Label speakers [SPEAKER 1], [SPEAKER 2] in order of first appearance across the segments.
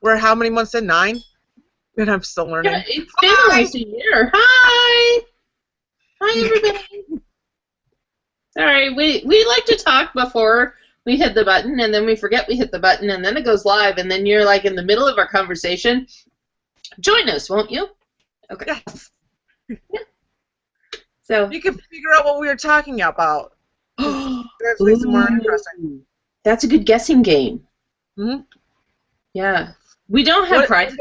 [SPEAKER 1] We're how many months in? 9? And I'm still learning.
[SPEAKER 2] Yeah, it's been almost a year. Hi! Hi, everybody. Sorry, we like to talk before we hit the button, and then we forget we hit the button, and then it goes live, and then you're like in the middle of our conversation. Join us, won't you? Okay.
[SPEAKER 1] Yes.
[SPEAKER 2] Yeah. So
[SPEAKER 1] you can figure out what we were talking about. That's makes it more interesting.
[SPEAKER 2] That's a good guessing game.
[SPEAKER 1] Mm-hmm.
[SPEAKER 2] Yeah. We don't have prizes.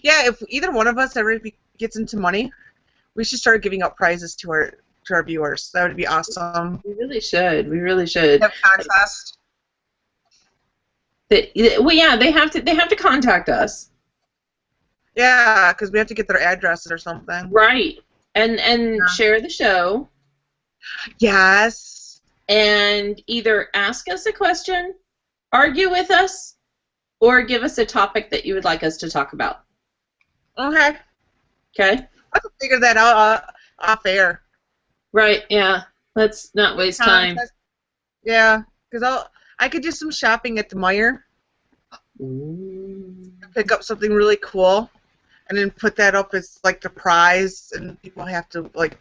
[SPEAKER 1] Yeah, if either one of us ever gets into money, we should start giving out prizes to our viewers. That would be awesome.
[SPEAKER 2] We really should. We really should.
[SPEAKER 1] Have contest.
[SPEAKER 2] Well, yeah, they have to contact us.
[SPEAKER 1] Yeah, because we have to get their addresses or something.
[SPEAKER 2] Right. And share the show.
[SPEAKER 1] Yes.
[SPEAKER 2] And either ask us a question, argue with us, or give us a topic that you would like us to talk about.
[SPEAKER 1] Okay.
[SPEAKER 2] Okay?
[SPEAKER 1] I can figure that out off air.
[SPEAKER 2] Right, yeah. Let's not waste time.
[SPEAKER 1] Yeah, because I could do some shopping at the Meijer. Pick up something really cool, and then put that up as like the prize, and people have to like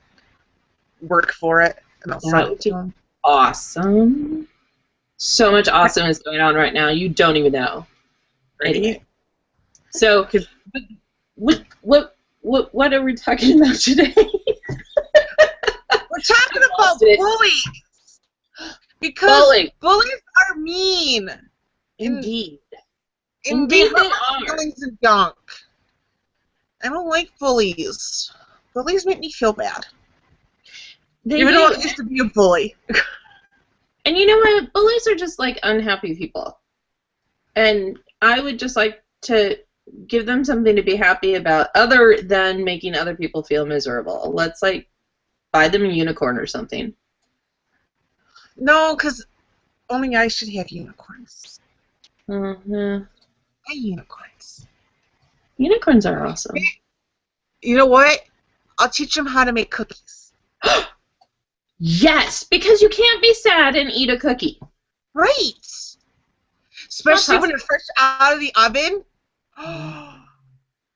[SPEAKER 1] work for it, and I'll sell it to them.
[SPEAKER 2] Awesome. So much awesome is going on right now. You don't even know. Anyway. So, what are we talking about today?
[SPEAKER 1] We're talking about bullies. Because bullies are mean.
[SPEAKER 2] Indeed.
[SPEAKER 1] Indeed they are. Feelings and junk. I don't like bullies. Bullies make me feel bad. Even though I used to be a bully.
[SPEAKER 2] And you know what? Bullies are just like unhappy people. And I would just like to give them something to be happy about other than making other people feel miserable. Let's like buy them a unicorn or something.
[SPEAKER 1] No, because only I should have unicorns.
[SPEAKER 2] Mm-hmm.
[SPEAKER 1] I unicorns.
[SPEAKER 2] Unicorns are awesome.
[SPEAKER 1] You know what? I'll teach them how to make cookies.
[SPEAKER 2] Yes, because you can't be sad and eat a cookie.
[SPEAKER 1] Right. Especially when they're fresh out of the oven.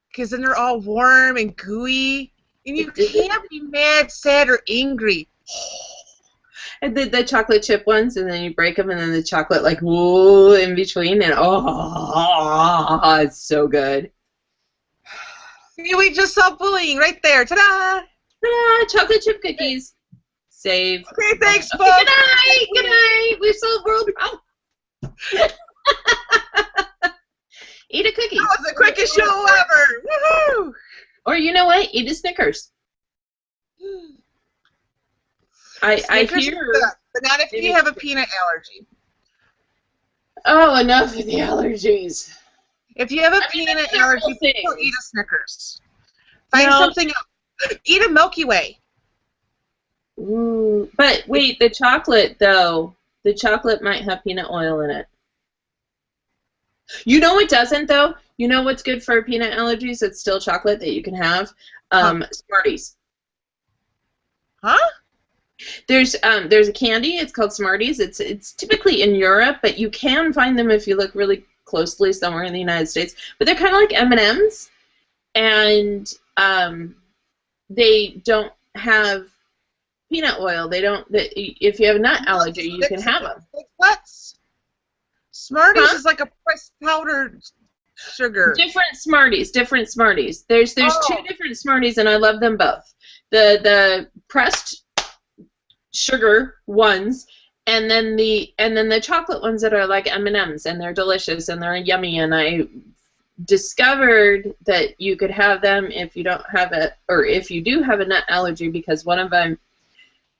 [SPEAKER 1] Because then they're all warm and gooey. And you can't be mad, sad, or angry.
[SPEAKER 2] And the chocolate chip ones, and then you break them, and then the chocolate, like, whoa, in between, and oh, it's so good.
[SPEAKER 1] See, we just saw bullying right there. Ta-da!
[SPEAKER 2] Ta-da! Chocolate chip cookies. Save.
[SPEAKER 1] Okay, thanks, folks.
[SPEAKER 2] Good night. Good night. We've solved world problems. Eat a cookie.
[SPEAKER 1] That was the quickest show ever. Woohoo!
[SPEAKER 2] Or you know what? Eat a Snickers. I hear.
[SPEAKER 1] But not if you have a peanut allergy.
[SPEAKER 2] Oh, enough of the allergies.
[SPEAKER 1] If you have a peanut allergy, don't eat a Snickers. Find something else. Eat a Milky Way.
[SPEAKER 2] Ooh, but wait, the chocolate though. The chocolate might have peanut oil in it. You know what doesn't though? You know what's good for peanut allergies? It's still chocolate that you can have. Smarties.
[SPEAKER 1] Huh?
[SPEAKER 2] There's a candy. It's called Smarties. It's typically in Europe, but you can find them if you look really closely somewhere in the United States. But they're kind of like M&Ms, and they don't have peanut oil. They don't. If you have a nut allergy, you can have them.
[SPEAKER 1] Nuts. Smarties is like a pressed powdered sugar.
[SPEAKER 2] Different Smarties. There's two different Smarties, and I love them both. The pressed sugar ones, and then the chocolate ones that are like M&Ms, and they're delicious and they're yummy. And I discovered that you could have them if you don't have if you do have a nut allergy, because one of my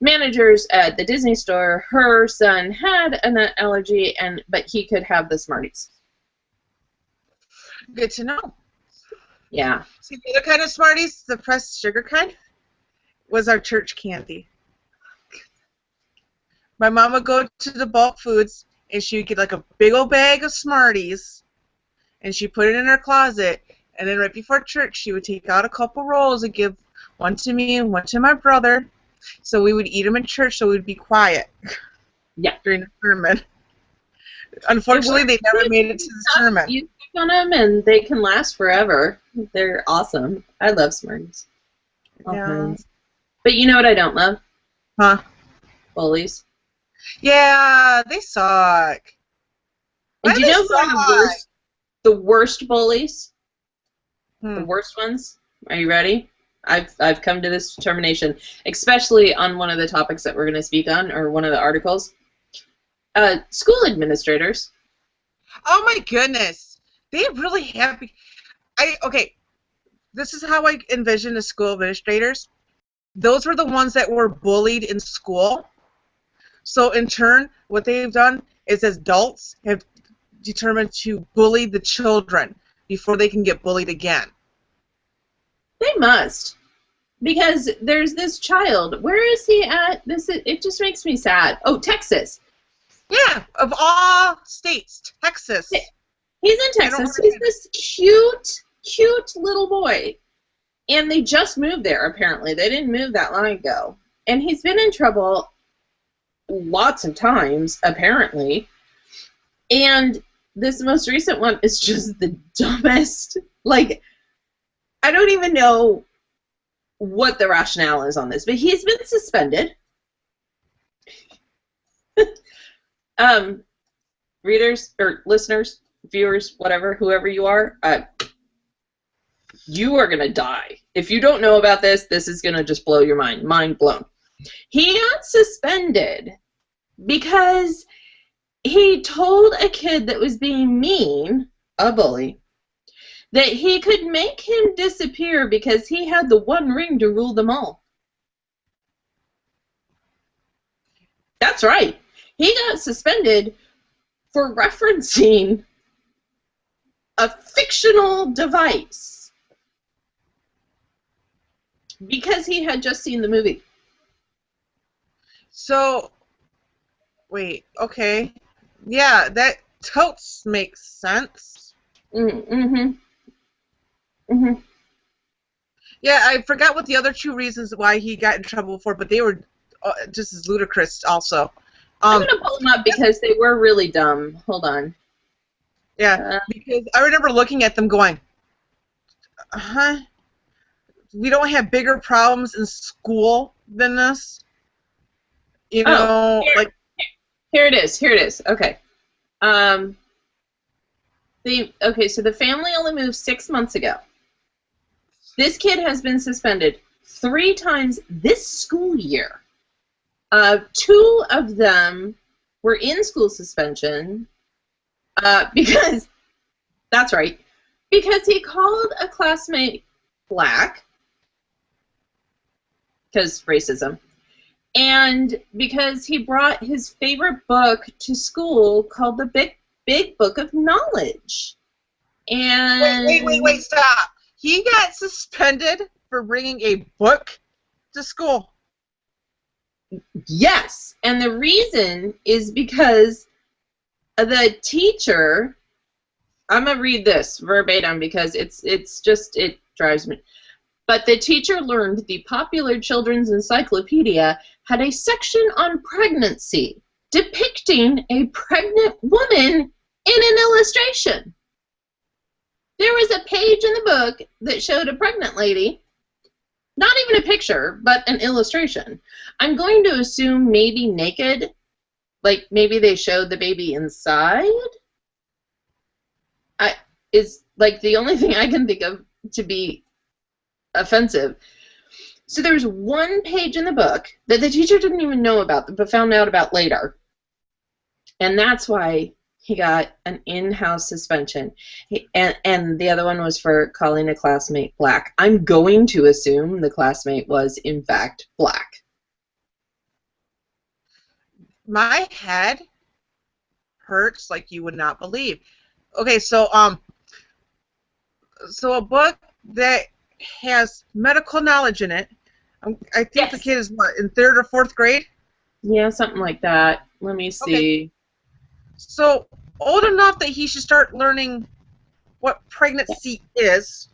[SPEAKER 2] managers at the Disney store, her son had a nut allergy, but he could have the Smarties.
[SPEAKER 1] Good to know.
[SPEAKER 2] Yeah.
[SPEAKER 1] See, the other kind of Smarties, the pressed sugar kind, was our church candy. My mom would go to the bulk foods, and she would get like a big old bag of Smarties, and she'd put it in her closet, and then right before church, she would take out a couple rolls and give one to me and one to my brother, so we would eat them in church so we'd be quiet.
[SPEAKER 2] Yeah.
[SPEAKER 1] During the sermon. Unfortunately, they never made it to the sermon.
[SPEAKER 2] You on them, and they can last forever. They're awesome. I love Smarties. All
[SPEAKER 1] Yeah.
[SPEAKER 2] kinds. But you know what I don't love?
[SPEAKER 1] Huh?
[SPEAKER 2] Bullies.
[SPEAKER 1] Yeah, they suck.
[SPEAKER 2] And
[SPEAKER 1] Why
[SPEAKER 2] do
[SPEAKER 1] do
[SPEAKER 2] you
[SPEAKER 1] they
[SPEAKER 2] know who are
[SPEAKER 1] suck?
[SPEAKER 2] the worst bullies? The
[SPEAKER 1] Hmm.
[SPEAKER 2] worst ones? Are you ready? I've come to this determination, especially on one of the topics that we're going to speak on, or one of the articles. School administrators.
[SPEAKER 1] Oh my goodness. They really have. Okay. This is how I envision the school administrators. Those were the ones that were bullied in school. So in turn, what they've done is, as adults, have determined to bully the children before they can get bullied again.
[SPEAKER 2] They must. Because there's this child. Where is he at? It just makes me sad. Oh, Texas.
[SPEAKER 1] Yeah, of all states, Texas.
[SPEAKER 2] He's in Texas. He's this cute little boy. And they just moved there, apparently. They didn't move that long ago. And he's been in trouble lots of times, apparently. And this most recent one is just the dumbest. Like, I don't even know what the rationale is on this, but he's been suspended. Readers or listeners, viewers, whatever, whoever you are, you are gonna die. If you don't know about this, this is gonna just blow your mind. Mind blown. He got suspended because he told a kid that was being mean, a bully, that he could make him disappear because he had the one ring to rule them all. That's right. He got suspended for referencing a fictional device because he had just seen the movie.
[SPEAKER 1] So, wait, okay. Yeah, that totes makes sense.
[SPEAKER 2] Mm-hmm. Mm-hmm.
[SPEAKER 1] Yeah, I forgot what the other two reasons why he got in trouble for, but they were just as ludicrous also.
[SPEAKER 2] I'm going to pull them up because they were really dumb. Hold on.
[SPEAKER 1] Yeah, because I remember looking at them going, we don't have bigger problems in school than this? You know,
[SPEAKER 2] Here it is. Here it is. Okay. So the family only moved 6 months ago. This kid has been suspended 3 times this school year. 2 of them were in school suspension because, that's right, because he called a classmate black, because racism, and because he brought his favorite book to school called the Big Book of Knowledge. And
[SPEAKER 1] wait, stop. He got suspended for bringing a book to school.
[SPEAKER 2] Yes, and the reason is because the teacher, I'm going to read this verbatim because it drives me. But the teacher learned the Popular Children's Encyclopedia had a section on pregnancy depicting a pregnant woman in an illustration. There was a page in the book that showed a pregnant lady, not even a picture, but an illustration. I'm going to assume maybe naked, like maybe they showed the baby inside. Is like the only thing I can think of to be offensive. So there's one page in the book that the teacher didn't even know about, but found out about later. And that's why he got an in-house suspension. And the other one was for calling a classmate black. I'm going to assume the classmate was, in fact, black.
[SPEAKER 1] My head hurts like you would not believe. Okay, so a book that has medical knowledge in it. I think
[SPEAKER 2] Yes.
[SPEAKER 1] The kid is what, in 3rd or 4th grade?
[SPEAKER 2] Yeah, something like that. Let me see.
[SPEAKER 1] Okay. So old enough that he should start learning what pregnancy is.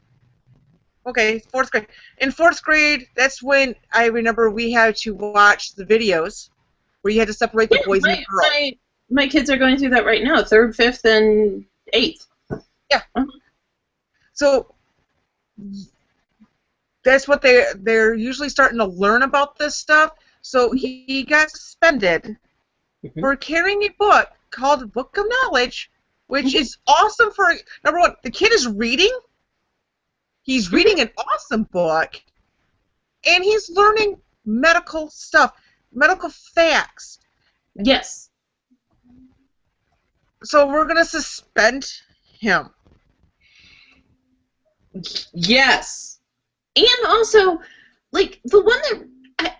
[SPEAKER 1] Okay, 4th grade. In 4th grade, that's when I remember we had to watch the videos where you had to separate the boys and the girls.
[SPEAKER 2] My kids are going through that right now, 3rd, 5th, and 8th.
[SPEAKER 1] Yeah.
[SPEAKER 2] Uh-huh.
[SPEAKER 1] So that's what they're usually starting to learn about this stuff. So he got suspended
[SPEAKER 2] Mhm.
[SPEAKER 1] for carrying a book called Book of Knowledge, which
[SPEAKER 2] Mhm.
[SPEAKER 1] is awesome for, number one, the kid is reading. He's
[SPEAKER 2] Mhm.
[SPEAKER 1] reading an awesome book, and he's learning medical stuff, medical facts.
[SPEAKER 2] Yes.
[SPEAKER 1] So we're going to suspend him.
[SPEAKER 2] Yes. And also, like, the one that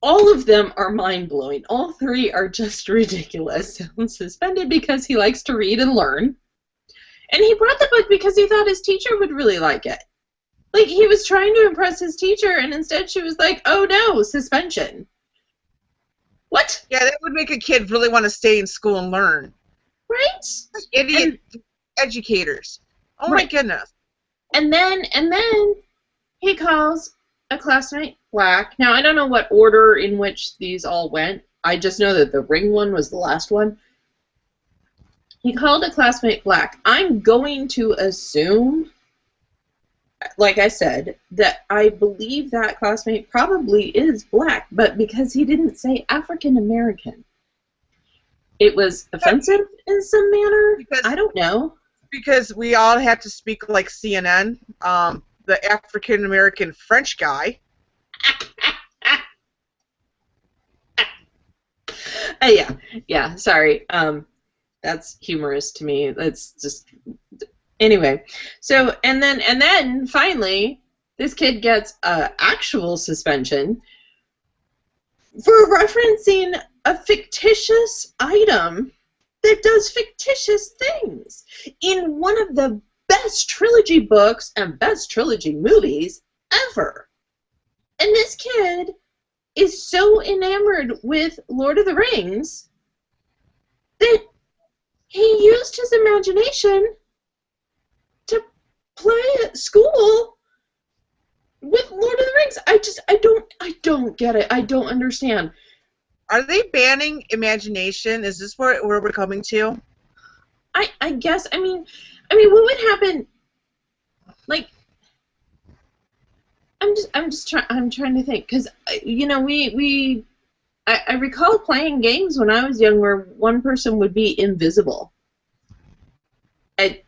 [SPEAKER 2] all of them are mind-blowing. All three are just ridiculous. Suspended because he likes to read and learn. And he brought the book because he thought his teacher would really like it. Like, he was trying to impress his teacher, and instead she was like, oh no, suspension. What?
[SPEAKER 1] Yeah, that would make a kid really want to stay in school and learn.
[SPEAKER 2] Right?
[SPEAKER 1] Idiot
[SPEAKER 2] And
[SPEAKER 1] educators. Oh my
[SPEAKER 2] right.
[SPEAKER 1] goodness.
[SPEAKER 2] And then he calls a classmate black. Now, I don't know what order in which these all went. I just know that the ring one was the last one. He called a classmate black. I'm going to assume, like I said, that I believe that classmate probably is black, but because he didn't say African American, it was offensive in some manner. I don't know.
[SPEAKER 1] Because we all have to speak like CNN, the African American French guy.
[SPEAKER 2] Yeah, sorry. That's humorous to me. That's just anyway. So and then finally, this kid gets actual suspension for referencing a fictitious item that does fictitious things in one of the best trilogy books and best trilogy movies ever. And this kid is so enamored with Lord of the Rings that he used his imagination to play at school with Lord of the Rings. I don't get it. I don't understand.
[SPEAKER 1] Are they banning imagination? Is this where we're coming to?
[SPEAKER 2] I guess what would happen? Like, I'm trying to think, because I recall playing games when I was young where one person would be invisible. I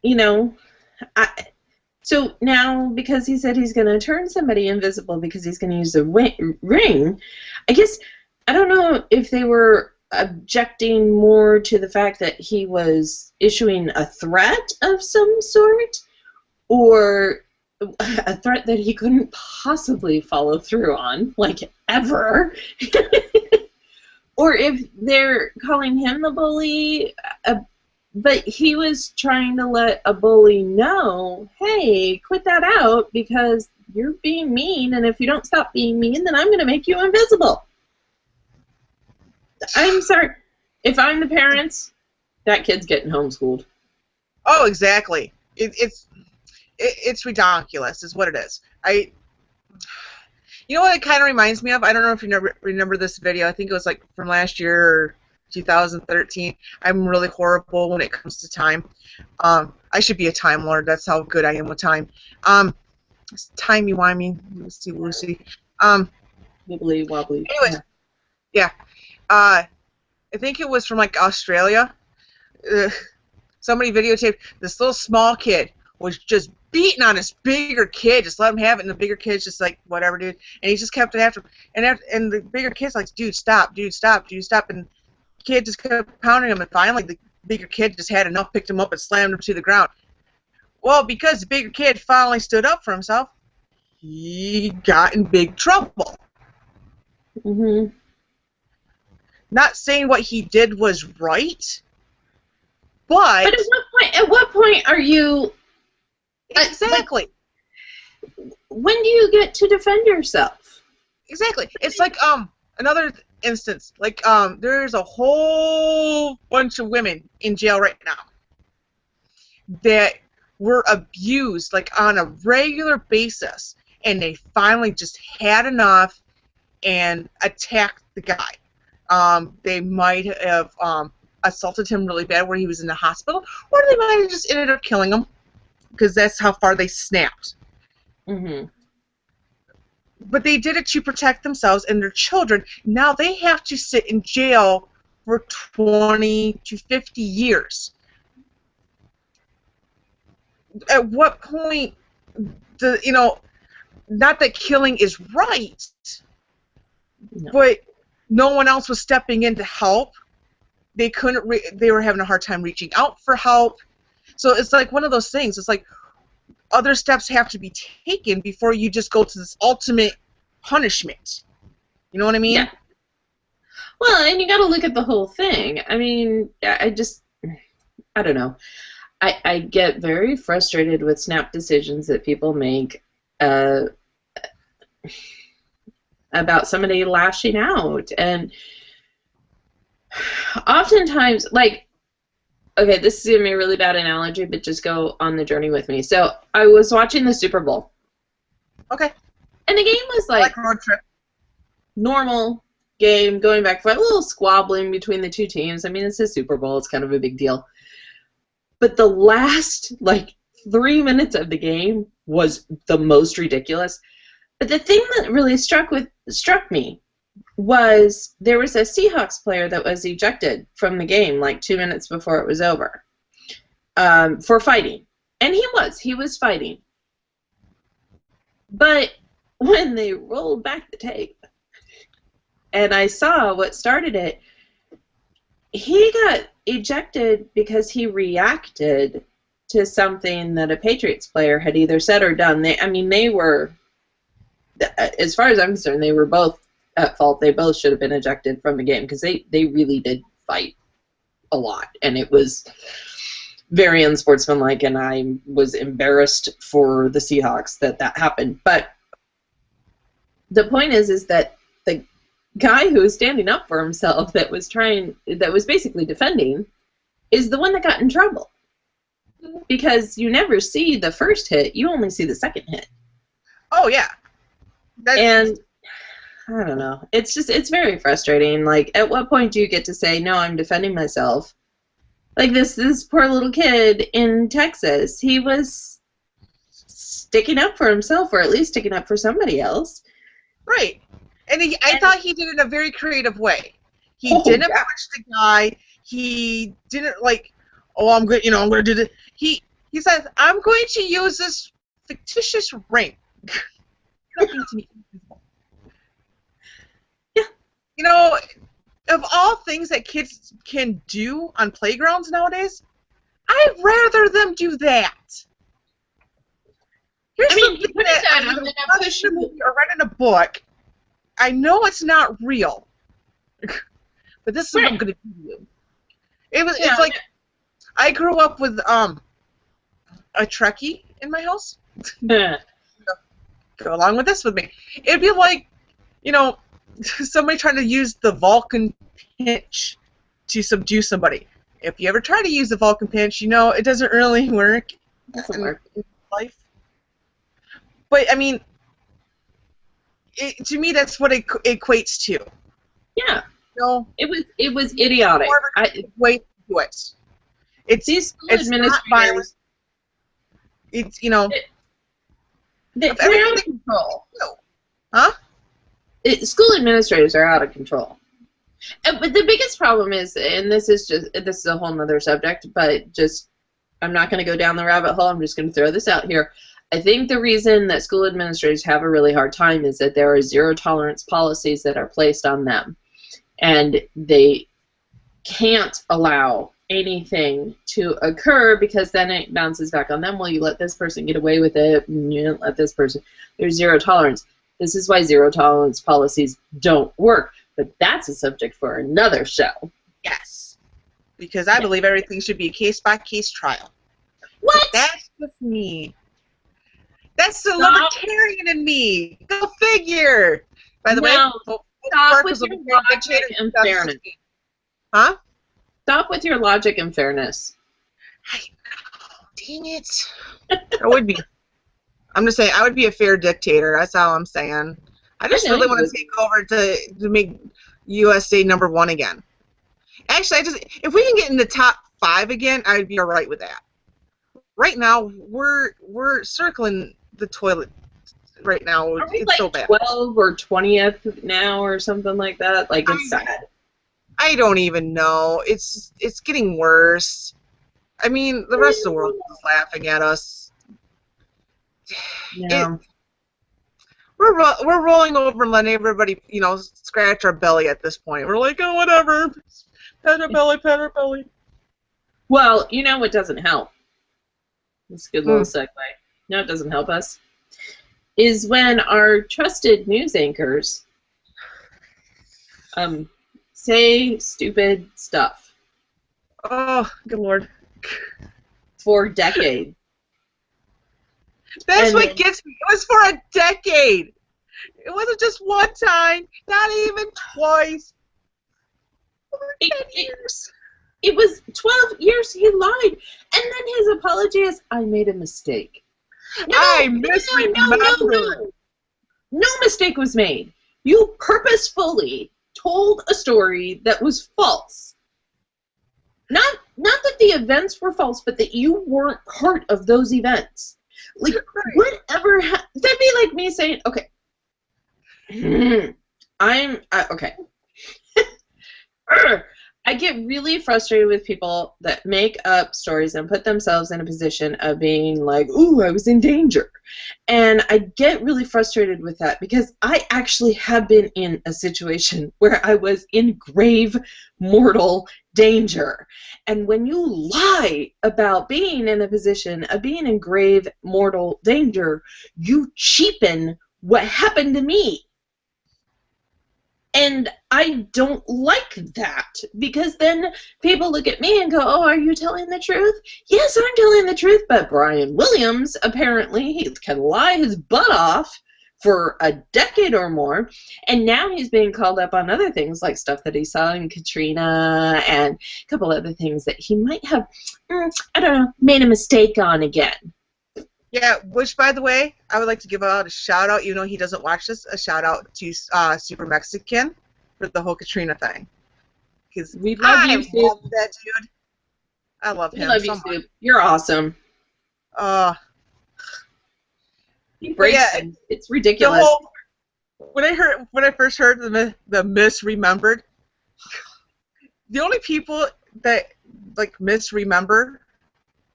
[SPEAKER 2] you know I So now, because he said he's going to turn somebody invisible because he's going to use a ring, I guess, I don't know if they were objecting more to the fact that he was issuing a threat of some sort, or a threat that he couldn't possibly follow through on, like, ever. Or if they're calling him the bully, but he was trying to let a bully know, hey, quit that out because you're being mean, and if you don't stop being mean, then I'm going to make you invisible. I'm sorry. If I'm the parents, that kid's getting homeschooled.
[SPEAKER 1] Oh, exactly. It's ridiculous, is what it is. You know what it kind of reminds me of? I don't know if you remember this video. I think it was like from last year or 2013. I'm really horrible when it comes to time. I should be a time lord. That's how good I am with time. Timey-wimey, loosey-loosey.
[SPEAKER 2] Wibbly wobbly.
[SPEAKER 1] Anyways, yeah. I think it was from like Australia. Somebody videotaped this little small kid was just beating on this bigger kid, just let him have it, and the bigger kid's just like, whatever, dude. And he just kept it after him. And the bigger kid's like, dude, stop, dude, stop, dude, stop. And the kid just kept pounding him, and finally the bigger kid just had enough, picked him up, and slammed him to the ground. Well, because the bigger kid finally stood up for himself, he got in big trouble.
[SPEAKER 2] Mm-hmm.
[SPEAKER 1] Not saying what he did was right, but
[SPEAKER 2] at what point are you...
[SPEAKER 1] Exactly.
[SPEAKER 2] When do you get to defend yourself?
[SPEAKER 1] Exactly. It's like another instance. Like there's a whole bunch of women in jail right now that were abused like on a regular basis, and they finally just had enough and attacked the guy. They might have assaulted him really bad where he was in the hospital, or they might have just ended up killing him because that's how far they snapped.
[SPEAKER 2] Mm-hmm.
[SPEAKER 1] But they did it to protect themselves and their children. Now they have to sit in jail for 20 to 50 years. At what point, not that killing is right,
[SPEAKER 2] No.
[SPEAKER 1] but no one else was stepping in to help. They couldn't. They were having a hard time reaching out for help. So it's like one of those things. It's like other steps have to be taken before you just go to this ultimate punishment. You know what I mean?
[SPEAKER 2] Yeah. Well, and you got to look at the whole thing. I mean, I don't know. I get very frustrated with snap decisions that people make about somebody lashing out. And oftentimes, like, okay, this is going to be a really bad analogy, but just go on the journey with me. So I was watching the Super Bowl.
[SPEAKER 1] Okay.
[SPEAKER 2] And the game was like
[SPEAKER 1] road trip.
[SPEAKER 2] Normal game, going back for a little squabbling between the two teams. I mean, it's a Super Bowl. It's kind of a big deal. But the last, 3 minutes of the game was the most ridiculous. But the thing that really struck me was there was a Seahawks player that was ejected from the game 2 minutes before it was over for fighting. And he was fighting. But when they rolled back the tape and I saw what started it, he got ejected because he reacted to something that a Patriots player had either said or done. They were, as far as I'm concerned, they were both at fault. They both should have been ejected from the game because they really did fight a lot. And it was very unsportsmanlike, and I was embarrassed for the Seahawks that happened. But the point is that the guy who was standing up for himself that was basically defending is the one that got in trouble. Because you never see the first hit, you only see the second hit.
[SPEAKER 1] Oh, yeah.
[SPEAKER 2] And I don't know. It's very frustrating. At what point do you get to say, no, I'm defending myself? Like this poor little kid in Texas, he was sticking up for himself, or at least sticking up for somebody else.
[SPEAKER 1] Right. And I thought he did it in a very creative way. He didn't punch the guy. He didn't I'm going to do this. He says, I'm going to use this fictitious ring. Nothing to me. Yeah. Of all things that kids can do on playgrounds nowadays, I'd rather them do that. Here's something that I'm going to watch a movie or read in a book. I know it's not real, but this is what I'm going to do you. It's like I grew up with a Trekkie in my house. Go along with this with me. It'd be like, somebody trying to use the Vulcan pinch to subdue somebody. If you ever try to use the Vulcan pinch, it doesn't really work. It doesn't work in life. But to me, that's what it equates to.
[SPEAKER 2] Yeah. It was idiotic.
[SPEAKER 1] Way to do it. It's not violence. It's
[SPEAKER 2] they're out of control.
[SPEAKER 1] Huh?
[SPEAKER 2] School administrators are out of control. But the biggest problem is, and this is a whole nother subject, but I'm not going to go down the rabbit hole. I'm just going to throw this out here. I think the reason that school administrators have a really hard time is that there are zero tolerance policies that are placed on them, and they can't allow anything to occur because then it bounces back on them. Well, you let this person get away with it, and you don't let this person. There's zero tolerance. This is why zero tolerance policies don't work. But that's a subject for another show.
[SPEAKER 1] Yes. Because I believe everything should be a case-by-case trial.
[SPEAKER 2] What?
[SPEAKER 1] But that's just me. That's the libertarian in me. Go figure. By the way,
[SPEAKER 2] stop with your logic and fairness.
[SPEAKER 1] Huh?
[SPEAKER 2] Stop with your logic and fairness.
[SPEAKER 1] I know. Dang it. I would be. I'm just saying, I would be a fair dictator. That's all I'm saying. I just really want to take over to make USA #1 again. Actually, if we can get in the top 5 again, I'd be all right with that. Right now, we're circling the toilet. Right now,
[SPEAKER 2] Are we
[SPEAKER 1] it's so
[SPEAKER 2] like
[SPEAKER 1] bad.
[SPEAKER 2] 12 or 20th now or something like that? Like, it's sad.
[SPEAKER 1] I don't even know. It's getting worse. I mean, the rest of the world is laughing at us. It
[SPEAKER 2] Yeah.
[SPEAKER 1] we're rolling over and letting everybody, scratch our belly at this point. We're like, oh, whatever. Pet our belly, pet our belly.
[SPEAKER 2] Well, you know what doesn't help? That's a good little
[SPEAKER 1] Hmm.
[SPEAKER 2] segue. No, it doesn't help us. Is when our trusted news anchors say stupid stuff
[SPEAKER 1] Oh, good lord.
[SPEAKER 2] for decades.
[SPEAKER 1] That's
[SPEAKER 2] And
[SPEAKER 1] what
[SPEAKER 2] then
[SPEAKER 1] gets me. It was for a decade. It wasn't just one time, not even twice. Over
[SPEAKER 2] it,
[SPEAKER 1] 10
[SPEAKER 2] it,
[SPEAKER 1] years.
[SPEAKER 2] it was 12 years he lied. And then his apology is, I made a mistake. No,
[SPEAKER 1] I
[SPEAKER 2] no, no, no, no,
[SPEAKER 1] misremembered.
[SPEAKER 2] no. No mistake was made. You purposefully told a story that was false. Not that the events were false, but that you weren't part of those events. Like,
[SPEAKER 1] Right.
[SPEAKER 2] whatever. That'd be like me saying, okay, okay. I get really frustrated with people that make up stories and put themselves in a position of being like, ooh, I was in danger. And I get really frustrated with that because I actually have been in a situation where I was in grave mortal danger. And when you lie about being in a position of being in grave mortal danger, you cheapen what happened to me. And I don't like that because then people look at me and go, oh, are you telling the truth? Yes, I'm telling the truth, but Brian Williams, apparently, he can lie his butt off for a decade or more, and now he's being called up on other things like stuff that he saw in Katrina and a couple other things that he might have, I don't know, made a mistake on again.
[SPEAKER 1] Yeah, which, by the way, I would like to give out a shout out, even though he doesn't watch this, a shout out to Super Mexican for the whole Katrina thing. Because
[SPEAKER 2] We love
[SPEAKER 1] I
[SPEAKER 2] you, Soup.
[SPEAKER 1] love that dude. I love
[SPEAKER 2] We
[SPEAKER 1] him
[SPEAKER 2] love
[SPEAKER 1] so
[SPEAKER 2] you,
[SPEAKER 1] much.
[SPEAKER 2] Soup. You're awesome.
[SPEAKER 1] Uh,
[SPEAKER 2] He
[SPEAKER 1] but
[SPEAKER 2] breaks
[SPEAKER 1] yeah,
[SPEAKER 2] things. It's
[SPEAKER 1] the
[SPEAKER 2] ridiculous.
[SPEAKER 1] whole when I first heard the misremembered, the only people that like misremember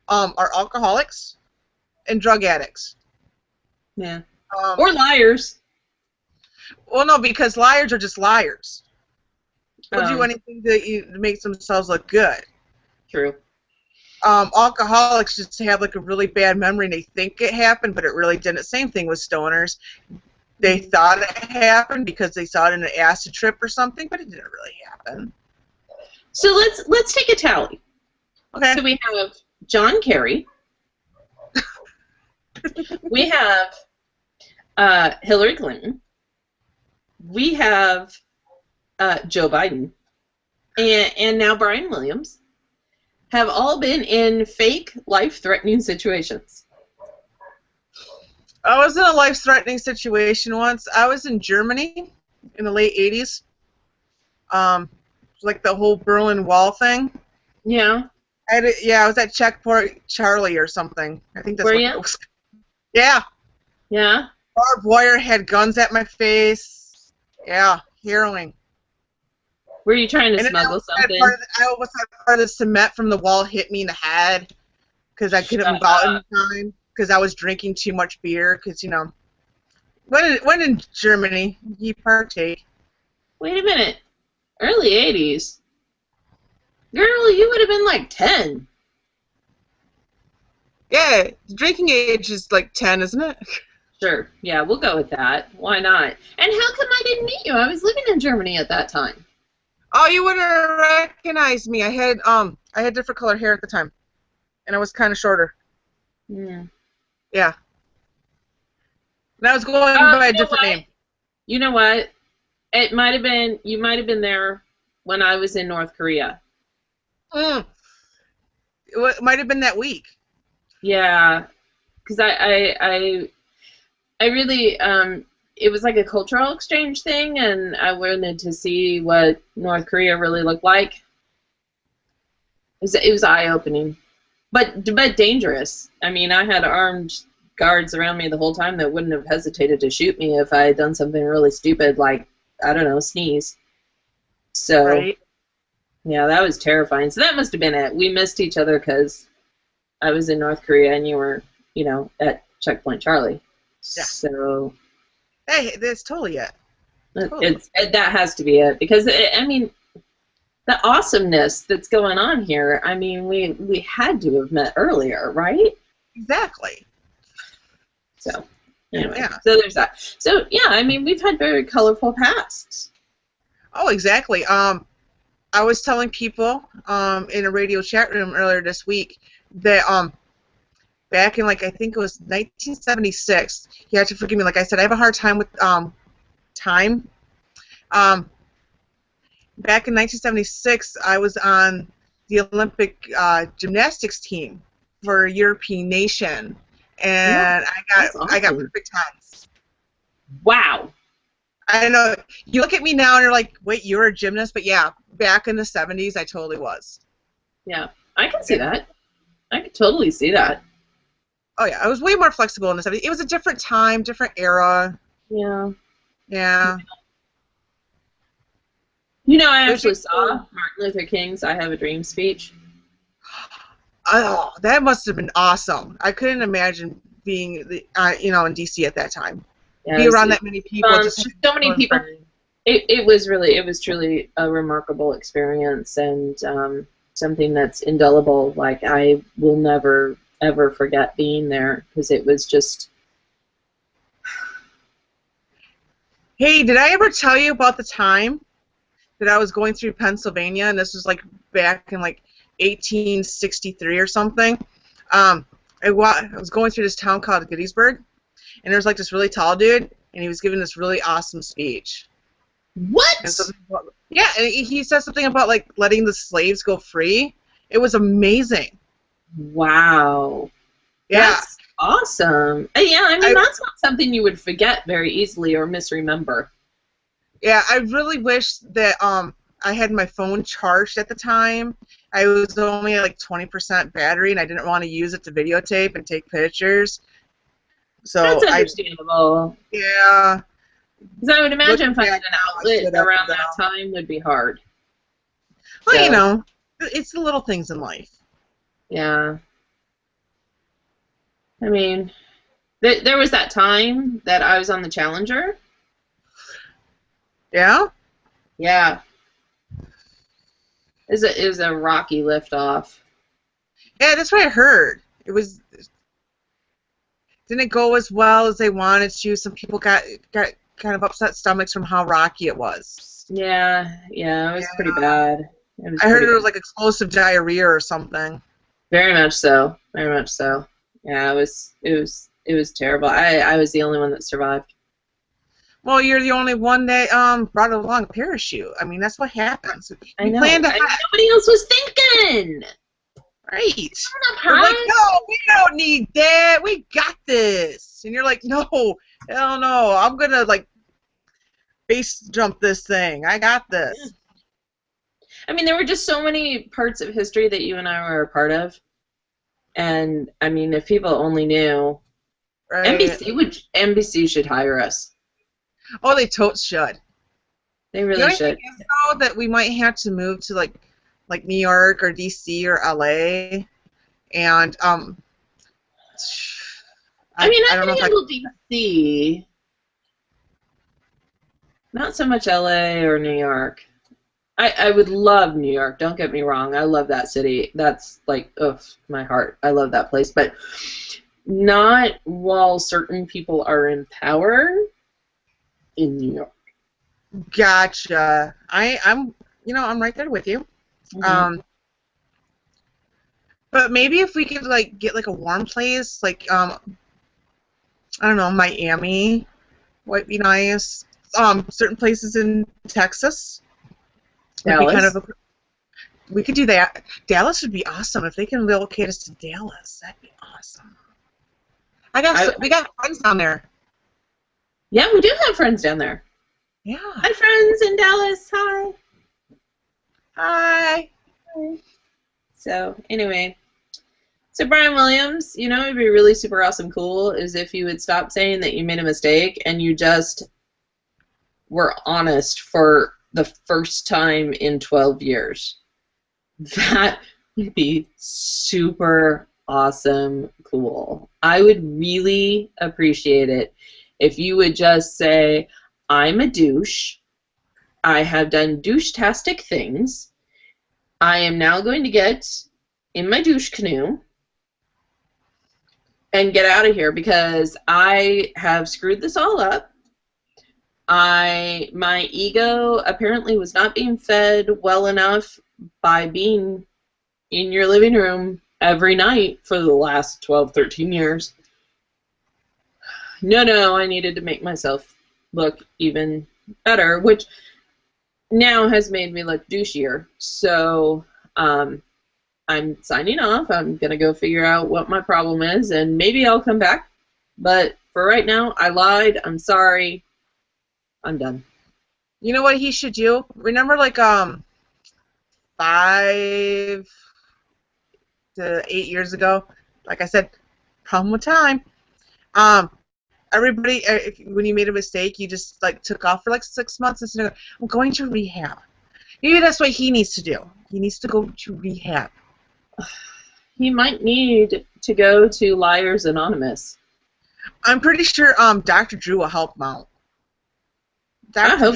[SPEAKER 1] are alcoholics and drug addicts.
[SPEAKER 2] Yeah.
[SPEAKER 1] Um,
[SPEAKER 2] Or liars.
[SPEAKER 1] well, no, because liars are just liars. They'll do
[SPEAKER 2] Um,
[SPEAKER 1] anything to make themselves look good.
[SPEAKER 2] True.
[SPEAKER 1] Alcoholics just have like a really bad memory and they think it happened, but it really didn't. Same thing with stoners. They thought it happened because they saw it in an acid trip or something, but it didn't really happen.
[SPEAKER 2] So let's take a tally.
[SPEAKER 1] Okay.
[SPEAKER 2] So we have John Kerry. We have Hillary Clinton. We have Joe Biden. And now Brian Williams have all been in fake life-threatening situations.
[SPEAKER 1] I was in a life-threatening situation once. I was in Germany in the late 80s. Like the whole Berlin Wall thing.
[SPEAKER 2] Yeah.
[SPEAKER 1] I was at Checkpoint Charlie or something. I think that's
[SPEAKER 2] Were
[SPEAKER 1] what
[SPEAKER 2] you?
[SPEAKER 1] it was. Yeah.
[SPEAKER 2] Yeah.
[SPEAKER 1] Barbed wire had guns at my face. Yeah, harrowing.
[SPEAKER 2] Were you trying to
[SPEAKER 1] And then
[SPEAKER 2] smuggle something?
[SPEAKER 1] I almost had part of the cement from the wall hit me in the head because I couldn't move out in time because I was drinking too much beer. Because when in Germany, you partake.
[SPEAKER 2] Wait a minute. Early 80s. Girl, you would have been like 10.
[SPEAKER 1] Yeah, the drinking age is like 10, isn't it?
[SPEAKER 2] Sure. Yeah, we'll go with that. Why not? And how come I didn't meet you? I was living in Germany at that time.
[SPEAKER 1] Oh, you wouldn't have recognized me. I had different color hair at the time, and I was kind of shorter.
[SPEAKER 2] Yeah.
[SPEAKER 1] Yeah. And I was going by a different name.
[SPEAKER 2] You know what? You might have been there when I was in North Korea.
[SPEAKER 1] It might have been that week.
[SPEAKER 2] Yeah, because I really it was like a cultural exchange thing, and I wanted to see what North Korea really looked like. It was eye-opening, but dangerous. I mean, I had armed guards around me the whole time that wouldn't have hesitated to shoot me if I had done something really stupid, like, I don't know, sneeze. So,
[SPEAKER 1] Right?
[SPEAKER 2] yeah, that was terrifying. So that must have been it. We missed each other because I was in North Korea and you were, at Checkpoint Charlie.
[SPEAKER 1] Yeah.
[SPEAKER 2] So
[SPEAKER 1] Hey, that's totally it. Totally.
[SPEAKER 2] that has to be it because I mean the awesomeness that's going on here. I mean we had to have met earlier, right?
[SPEAKER 1] Exactly.
[SPEAKER 2] So anyway,
[SPEAKER 1] Yeah.
[SPEAKER 2] so there's that. So yeah, I mean we've had very colorful pasts.
[SPEAKER 1] Oh, exactly. I was telling people in a radio chat room earlier this week that back in, like, I think it was 1976. You have to forgive me. Like I said, I have a hard time with time. Back in 1976, I was on the Olympic gymnastics team for a European nation, and
[SPEAKER 2] That's awesome.
[SPEAKER 1] I got perfect times.
[SPEAKER 2] Wow.
[SPEAKER 1] I know. You look at me now and you're like, wait, you're a gymnast? But yeah, back in the 70s, I totally was.
[SPEAKER 2] Yeah, I can see that. I can totally see that.
[SPEAKER 1] Oh yeah, I was way more flexible in the 70s. It was a different time, different era.
[SPEAKER 2] Yeah.
[SPEAKER 1] Yeah.
[SPEAKER 2] I actually saw Martin Luther King's "I Have a Dream" speech.
[SPEAKER 1] Oh, that must have been awesome. I couldn't imagine being in DC at that time.
[SPEAKER 2] Yeah,
[SPEAKER 1] Be around that many people.
[SPEAKER 2] Just so many people. It was truly a remarkable experience and something that's indelible. Like I will never ever forget being there because it was just.
[SPEAKER 1] Hey, did I ever tell you about the time that I was going through Pennsylvania, and this was like back in like 1863 or something? I was going through this town called Gettysburg, and there was like this really tall dude, and he was giving this really awesome speech.
[SPEAKER 2] What?
[SPEAKER 1] Yeah, and he said something about like letting the slaves go free. It was amazing.
[SPEAKER 2] Wow.
[SPEAKER 1] Yeah.
[SPEAKER 2] That's awesome. Yeah, I mean that's not something you would forget very easily or misremember.
[SPEAKER 1] Yeah, I really wish that I had my phone charged at the time. I was only at like 20% battery, and I didn't want to use it to videotape and take pictures. So
[SPEAKER 2] that's understandable.
[SPEAKER 1] Yeah.
[SPEAKER 2] Because I would imagine finding an outlet around that time would be hard.
[SPEAKER 1] Well, so, it's the little things in life.
[SPEAKER 2] Yeah. I mean, there was that time that I was on the Challenger.
[SPEAKER 1] Yeah?
[SPEAKER 2] Yeah. It was a rocky liftoff.
[SPEAKER 1] Yeah, that's what I heard. Didn't go as well as they wanted to. Some people got kind of upset stomachs from how rocky it was.
[SPEAKER 2] Yeah, it was pretty bad.
[SPEAKER 1] I heard it was like explosive diarrhea or something.
[SPEAKER 2] Very much so. Very much so. Yeah, it was terrible. I was the only one that survived.
[SPEAKER 1] Well, you're the only one that brought along a parachute. I mean, that's what happens.
[SPEAKER 2] I know. Nobody else was thinking.
[SPEAKER 1] Right. We're like, no, we don't need that. We got this. And you're like, no, hell no. I'm going to, like, base jump this thing. I got this.
[SPEAKER 2] Yeah. I mean, there were just so many parts of history that you and I were a part of. And, I mean, if people only knew,
[SPEAKER 1] right.
[SPEAKER 2] NBC should hire us.
[SPEAKER 1] Oh, they totes should.
[SPEAKER 2] They really should.
[SPEAKER 1] The only thing is, though, that we might have to move to, like New York or DC or LA, and I
[SPEAKER 2] mean, I don't know handle DC. Not so much LA or New York. I would love New York. Don't get me wrong. I love that city. That's like, my heart. I love that place, but not while certain people are in power in New York.
[SPEAKER 1] Gotcha. I'm right there with you. Mm-hmm. But maybe if we could like get like a warm place, like I don't know, Miami might be nice. Certain places in Texas.
[SPEAKER 2] Dallas.
[SPEAKER 1] We could do that. Dallas would be awesome if they can relocate us to Dallas. That'd be awesome. We got friends down there.
[SPEAKER 2] Yeah, we do have friends down there.
[SPEAKER 1] Yeah.
[SPEAKER 2] Hi, friends in Dallas. Hi.
[SPEAKER 1] Hi.
[SPEAKER 2] So anyway, so Brian Williams, you know, it'd be really super awesome cool is if you would stop saying that you made a mistake and you just were honest for the first time in 12 years. That would be super awesome cool. I would really appreciate it if you would just say, I'm a douche. I have done douche-tastic things. I am now going to get in my douche canoe and get out of here because I have screwed this all up. My ego apparently was not being fed well enough by being in your living room every night for the last 12, 13 years. No, I needed to make myself look even better, which now has made me look douchier. So I'm signing off. I'm going to go figure out what my problem is, and maybe I'll come back. But for right now, I lied. I'm sorry. I'm done.
[SPEAKER 1] You know what he should do? Remember, like, 5 to 8 years ago, like I said, problem with time. Everybody, when you made a mistake, you just like took off for like 6 months instead of I'm going to rehab. Maybe that's what he needs to do. He needs to go to rehab.
[SPEAKER 2] He might need to go to Liars Anonymous.
[SPEAKER 1] I'm pretty sure Dr. Drew will help him out.
[SPEAKER 2] I hope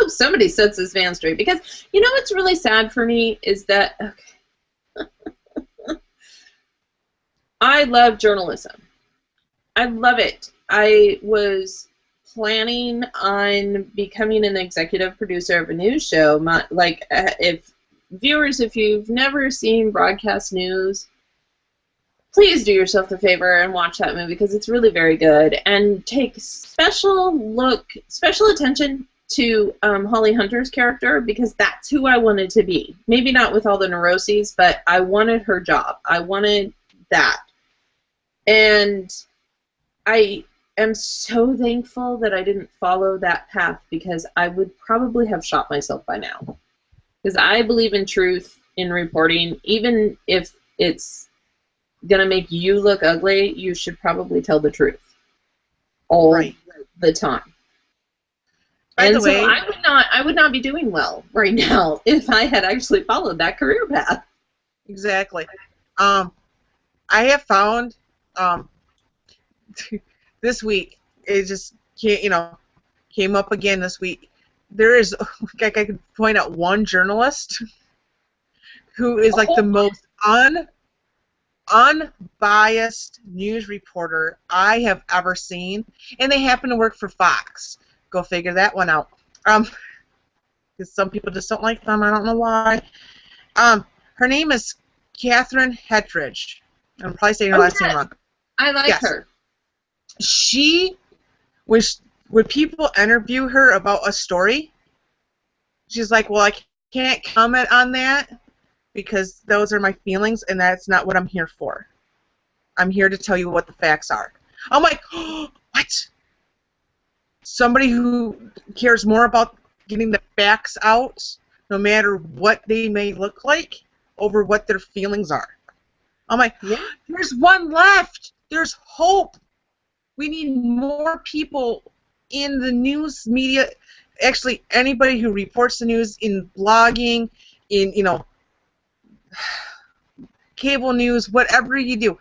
[SPEAKER 2] somebody sets this van straight, because you know what's really sad for me is that I love journalism. I love it. I was planning on becoming an executive producer of a news show. If you've never seen broadcast news, please do yourself a favor and watch that movie because it's really very good. And take special attention to Holly Hunter's character, because that's who I wanted to be. Maybe not with all the neuroses, but I wanted her job. I wanted that. And I am so thankful that I didn't follow that path, because I would probably have shot myself by now. Because I believe in truth in reporting. Even if it's going to make you look ugly, you should probably tell the truth all the time.
[SPEAKER 1] By the way,
[SPEAKER 2] so I would not be doing well right now if I had actually followed that career path.
[SPEAKER 1] Exactly. I have found this week, it just came up again this week. There is, like, I could point out one journalist who is like the most unbiased news reporter I have ever seen, and they happen to work for Fox. Go figure that one out. Because some people just don't like them. I don't know why. Her name is Catherine Hettridge. I'm probably saying her last name wrong.
[SPEAKER 2] I like her.
[SPEAKER 1] She, when people interview her about a story, she's like, well, I can't comment on that because those are my feelings, and that's not what I'm here for. I'm here to tell you what the facts are. I'm like, oh, what? Somebody who cares more about getting the facts out, no matter what they may look like, over what their feelings are. I'm like, yeah. There's one left. There's hope. We need more people in the news media. Actually, anybody who reports the news in blogging, in cable news, whatever you do,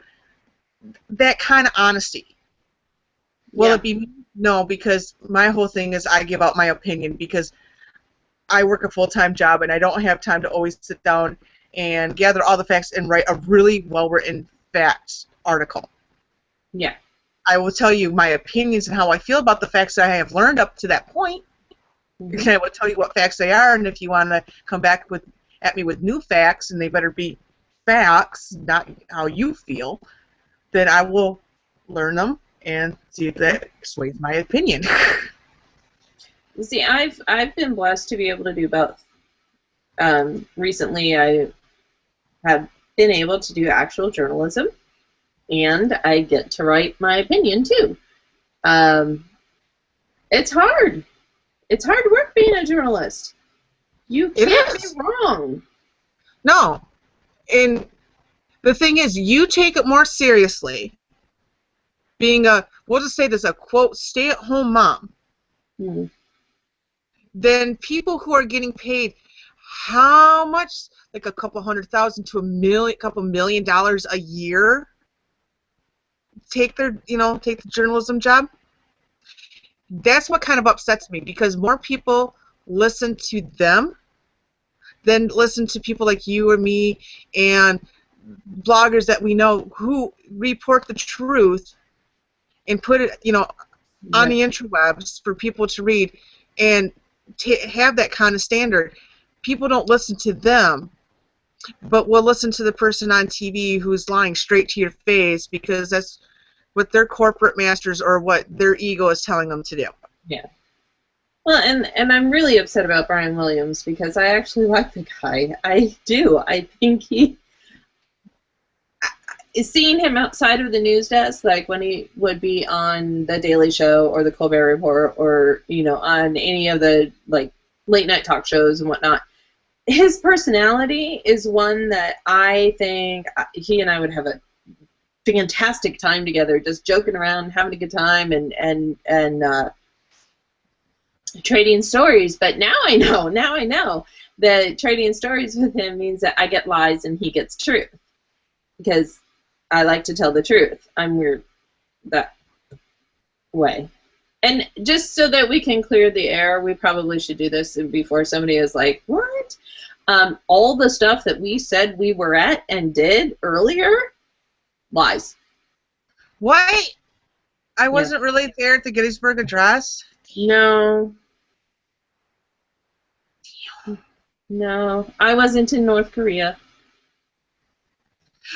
[SPEAKER 1] that kind of honesty. Will it be me? No, because my whole thing is I give out my opinion because I work a full-time job and I don't have time to always sit down and gather all the facts and write a really well-written facts article.
[SPEAKER 2] Yeah.
[SPEAKER 1] I will tell you my opinions and how I feel about the facts that I have learned up to that point. Mm-hmm. And I will tell you what facts they are, and if you want to come back at me with new facts, and they better be facts, not how you feel, then I will learn them and see if that sways my opinion.
[SPEAKER 2] See, I've been blessed to be able to do both. Recently, I have been able to do actual journalism, and I get to write my opinion too. It's hard. It's hard work being a journalist. You can't be wrong.
[SPEAKER 1] No, and The thing is, you take it more seriously being we'll just say this, a quote, stay-at-home mom,
[SPEAKER 2] Mm.
[SPEAKER 1] than people who are getting paid how much, like a couple $100,000 to couple $1 million a year, take take the journalism job. That's what kind of upsets me, because more people listen to them than listen to people like you or me and bloggers that we know who report the truth and put it, on
[SPEAKER 2] Yeah.
[SPEAKER 1] the interwebs for people to read and have that kind of standard. People don't listen to them, but will listen to the person on TV who's lying straight to your face because that's what their corporate masters or what their ego is telling them to do.
[SPEAKER 2] Yeah. Well, and I'm really upset about Brian Williams because I actually like the guy. I do. I think seeing him outside of the news desk, like when he would be on The Daily Show or The Colbert Report or, on any of the, like, late night talk shows and whatnot, his personality is one that I think he and I would have a fantastic time together, just joking around, having a good time, and trading stories. But now I know that trading stories with him means that I get lies and he gets truth, because I like to tell the truth. I'm weird that way. And just so that we can clear the air, we probably should do this before somebody is like, what? All the stuff that we said we were at and did earlier, lies.
[SPEAKER 1] What? I wasn't really there at the Gettysburg Address?
[SPEAKER 2] No. No. I wasn't in North Korea.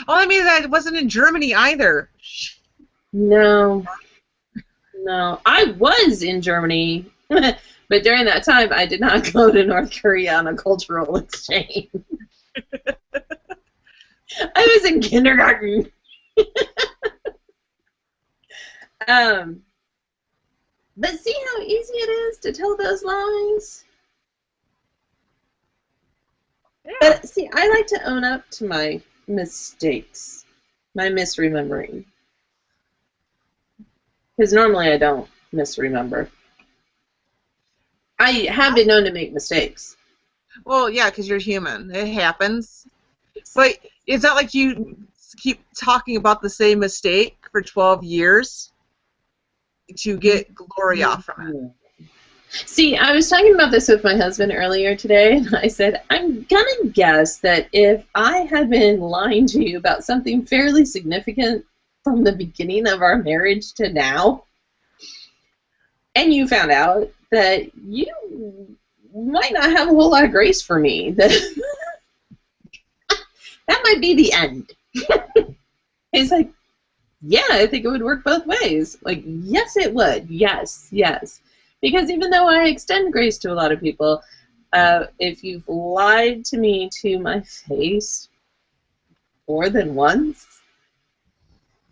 [SPEAKER 1] Oh, I mean, I wasn't in Germany either.
[SPEAKER 2] No. No. I was in Germany, but during that time, I did not go to North Korea on a cultural exchange. I was in kindergarten. But see how easy it is to tell those lies?
[SPEAKER 1] Yeah.
[SPEAKER 2] But see, I like to own up to my mistakes, my misremembering. Because normally I don't misremember. I have been known to make mistakes.
[SPEAKER 1] Well, yeah, because you're human. It happens. But it's not like you keep talking about the same mistake for 12 years to get glory off from it.
[SPEAKER 2] See, I was talking about this with my husband earlier today, and I said, I'm going to guess that if I had been lying to you about something fairly significant from the beginning of our marriage to now, and you found out, that you might not have a whole lot of grace for me, that that might be the end. He's like, yeah, I think it would work both ways. Like, yes, it would. Yes, yes. Because even though I extend grace to a lot of people, if you've lied to me to my face more than once,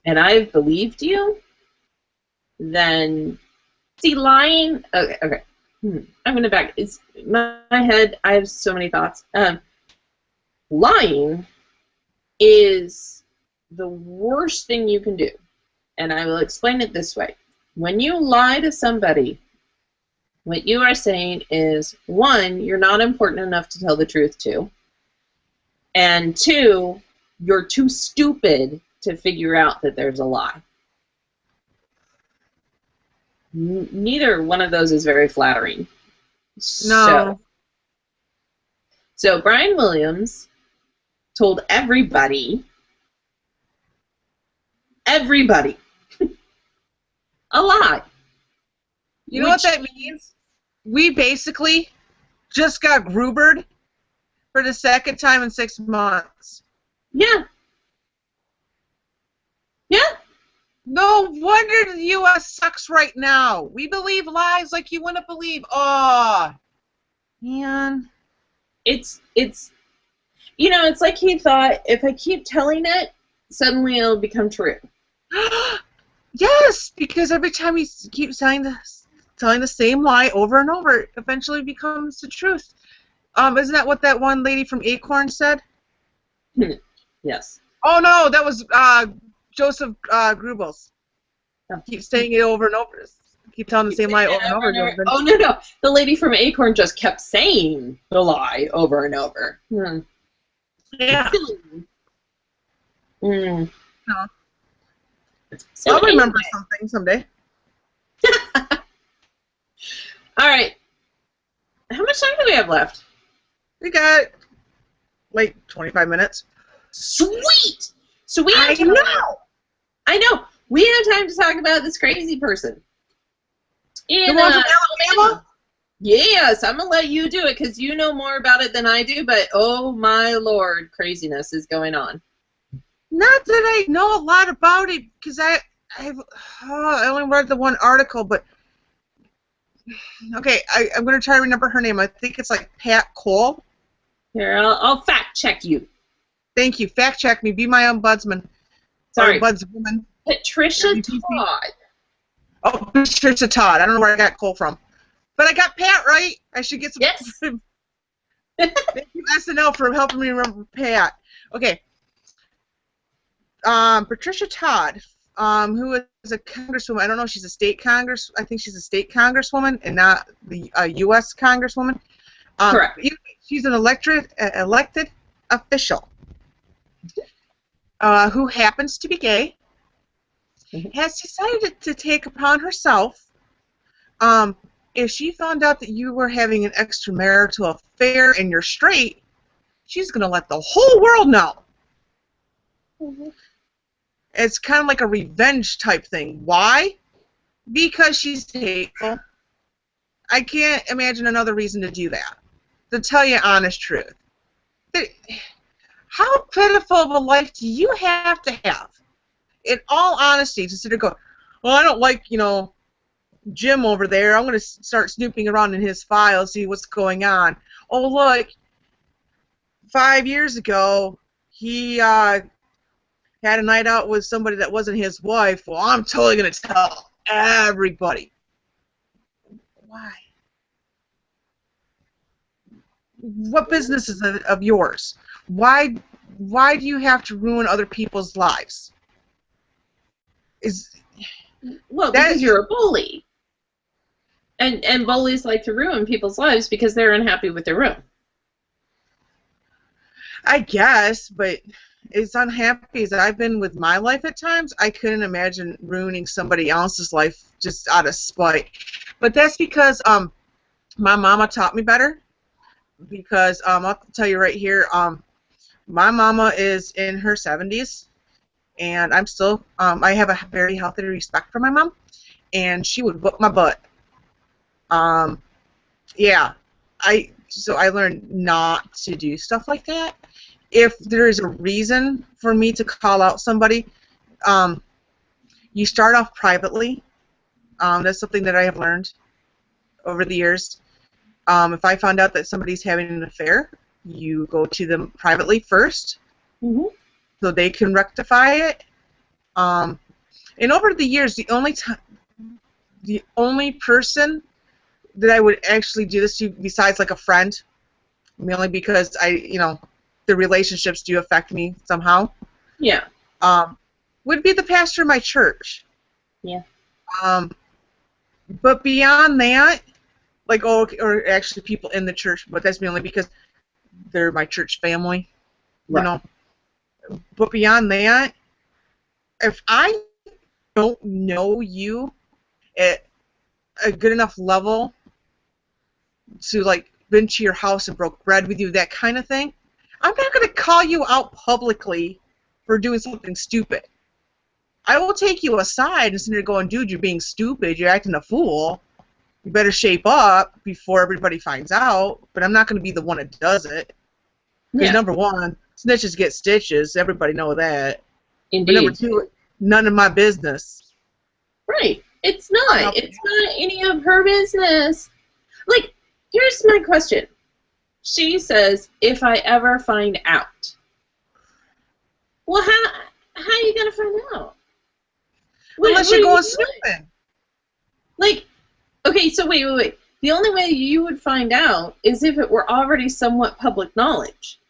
[SPEAKER 2] and I've believed you, then, see, lying, okay. I'm going to back, it's my head, I have so many thoughts. Lying is the worst thing you can do. And I will explain it this way. When you lie to somebody, what you are saying is, one, you're not important enough to tell the truth to, and two, you're too stupid to figure out that there's a lie. Neither one of those is very flattering.
[SPEAKER 1] No.
[SPEAKER 2] So Brian Williams told everybody, a lie.
[SPEAKER 1] You know what that means? We basically just got Grubered for the second time in 6 months.
[SPEAKER 2] Yeah. Yeah.
[SPEAKER 1] No wonder the U.S. sucks right now. We believe lies like you wouldn't believe. Oh, man.
[SPEAKER 2] It's it's like he thought, if I keep telling it, suddenly it'll become true.
[SPEAKER 1] Yes, because every time he keeps telling the same lie over and over, it eventually becomes the truth. Isn't that what that one lady from Acorn said?
[SPEAKER 2] Yes.
[SPEAKER 1] Oh no, that was Joseph Goebbels.
[SPEAKER 2] Oh.
[SPEAKER 1] Keep saying it over and over. Keep telling the
[SPEAKER 2] Keep
[SPEAKER 1] same
[SPEAKER 2] saying
[SPEAKER 1] lie
[SPEAKER 2] it
[SPEAKER 1] over and
[SPEAKER 2] over and over.
[SPEAKER 1] over.
[SPEAKER 2] Oh, no, no. The lady from Acorn just kept saying the lie over and over.
[SPEAKER 1] Yeah.
[SPEAKER 2] Mm.
[SPEAKER 1] No.
[SPEAKER 2] So
[SPEAKER 1] I'll remember
[SPEAKER 2] anyway.
[SPEAKER 1] something someday.
[SPEAKER 2] All right. How much time do we have left?
[SPEAKER 1] We got like 25 minutes.
[SPEAKER 2] Sweet! So we have
[SPEAKER 1] I
[SPEAKER 2] time.
[SPEAKER 1] know.
[SPEAKER 2] I know. We have time to talk about this crazy person. In
[SPEAKER 1] The one from Alabama?
[SPEAKER 2] Yes, I'm going to let you do it because you know more about it than I do, but oh my lord, craziness is going on.
[SPEAKER 1] Not that I know a lot about it, because I only read the one article, but okay, I'm going to try to remember her name. I think it's like Pat Cole.
[SPEAKER 2] Here, I'll fact check you.
[SPEAKER 1] Thank you. Fact check me. Be my ombudsman.
[SPEAKER 2] Sorry.
[SPEAKER 1] Or ombudswoman.
[SPEAKER 2] Patricia Todd.
[SPEAKER 1] Oh, Patricia Todd. I don't know where I got Cole from. But I got Pat right. I should get some.
[SPEAKER 2] Yes.
[SPEAKER 1] Thank you, SNL, for helping me remember Pat. Okay. Patricia Todd, who is a congresswoman. I don't know if she's a state congress. I think she's a state congresswoman and not the U.S. congresswoman.
[SPEAKER 2] Correct.
[SPEAKER 1] She's an elected official who happens to be gay. Has decided to take upon herself, if she found out that you were having an extramarital affair and you're straight, she's going to let the whole world know. It's kind of like a revenge type thing. Why? Because she's hateful. I can't imagine another reason to do that. To tell you honest truth. How pitiful of a life do you have to have? In all honesty, to sit there and go, well, I don't like, Jim over there. I'm going to start snooping around in his files, see what's going on. Oh, look, 5 years ago, he had a night out with somebody that wasn't his wife. Well, I'm totally going to tell everybody. Why? What business is it of yours? Why do you have to ruin other people's lives?
[SPEAKER 2] Well, because you're a bully. And bullies like to ruin people's lives because they're unhappy with their room.
[SPEAKER 1] I guess, but as unhappy as I've been with my life at times, I couldn't imagine ruining somebody else's life just out of spite. But that's because my mama taught me better. Because I'll tell you right here, my mama is in her 70s, and I'm still, I have a very healthy respect for my mom, and she would whoop my butt. Yeah, so I learned not to do stuff like that. If there is a reason for me to call out somebody, you start off privately. That's something that I have learned over the years. If I found out that somebody's having an affair, you go to them privately first, so they can rectify it. And over the years, the only person that I would actually do this to, besides like a friend, mainly because the relationships do affect me somehow.
[SPEAKER 2] Yeah.
[SPEAKER 1] Would be the pastor of my church.
[SPEAKER 2] Yeah.
[SPEAKER 1] But beyond that, or actually people in the church, but that's mainly because they're my church family,
[SPEAKER 2] right.
[SPEAKER 1] But beyond that, if I don't know you at a good enough level to been to your house and broke bread with you, that kind of thing, I'm not going to call you out publicly for doing something stupid. I will take you aside and sit there going, dude, you're being stupid, you're acting a fool. You better shape up before everybody finds out, but I'm not going to be the one that does it. Because number one, snitches get stitches. Everybody know that.
[SPEAKER 2] Indeed.
[SPEAKER 1] But number two, none of my business.
[SPEAKER 2] Right. It's not. It's not any of her business. Here's my question. She says, if I ever find out. Well, how are you going to find out?
[SPEAKER 1] Unless you're going snooping.
[SPEAKER 2] Okay, so wait. The only way you would find out is if it were already somewhat public knowledge.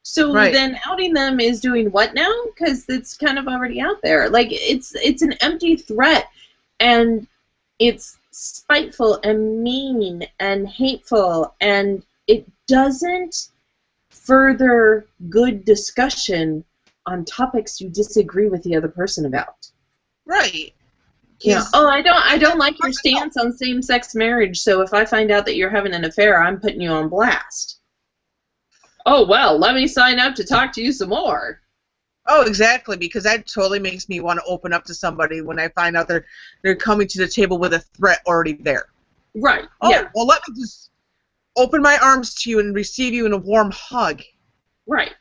[SPEAKER 2] So
[SPEAKER 1] Right.
[SPEAKER 2] then outing them is doing what now? Because it's kind of already out there. Like it's an empty threat, and it's spiteful and mean and hateful, and it doesn't further good discussion on topics you disagree with the other person about.
[SPEAKER 1] Right.
[SPEAKER 2] Yeah.
[SPEAKER 1] 'Cause
[SPEAKER 2] Oh, I don't like your stance on same-sex marriage, so if I find out that you're having an affair, I'm putting you on blast. Oh, well, let me sign up to talk to you some more.
[SPEAKER 1] oh, exactly, because that totally makes me want to open up to somebody when I find out they're coming to the table with a threat already there.
[SPEAKER 2] Right.
[SPEAKER 1] Oh,
[SPEAKER 2] Yeah.
[SPEAKER 1] well, let me just open my arms to you and receive you in a warm hug.
[SPEAKER 2] Right.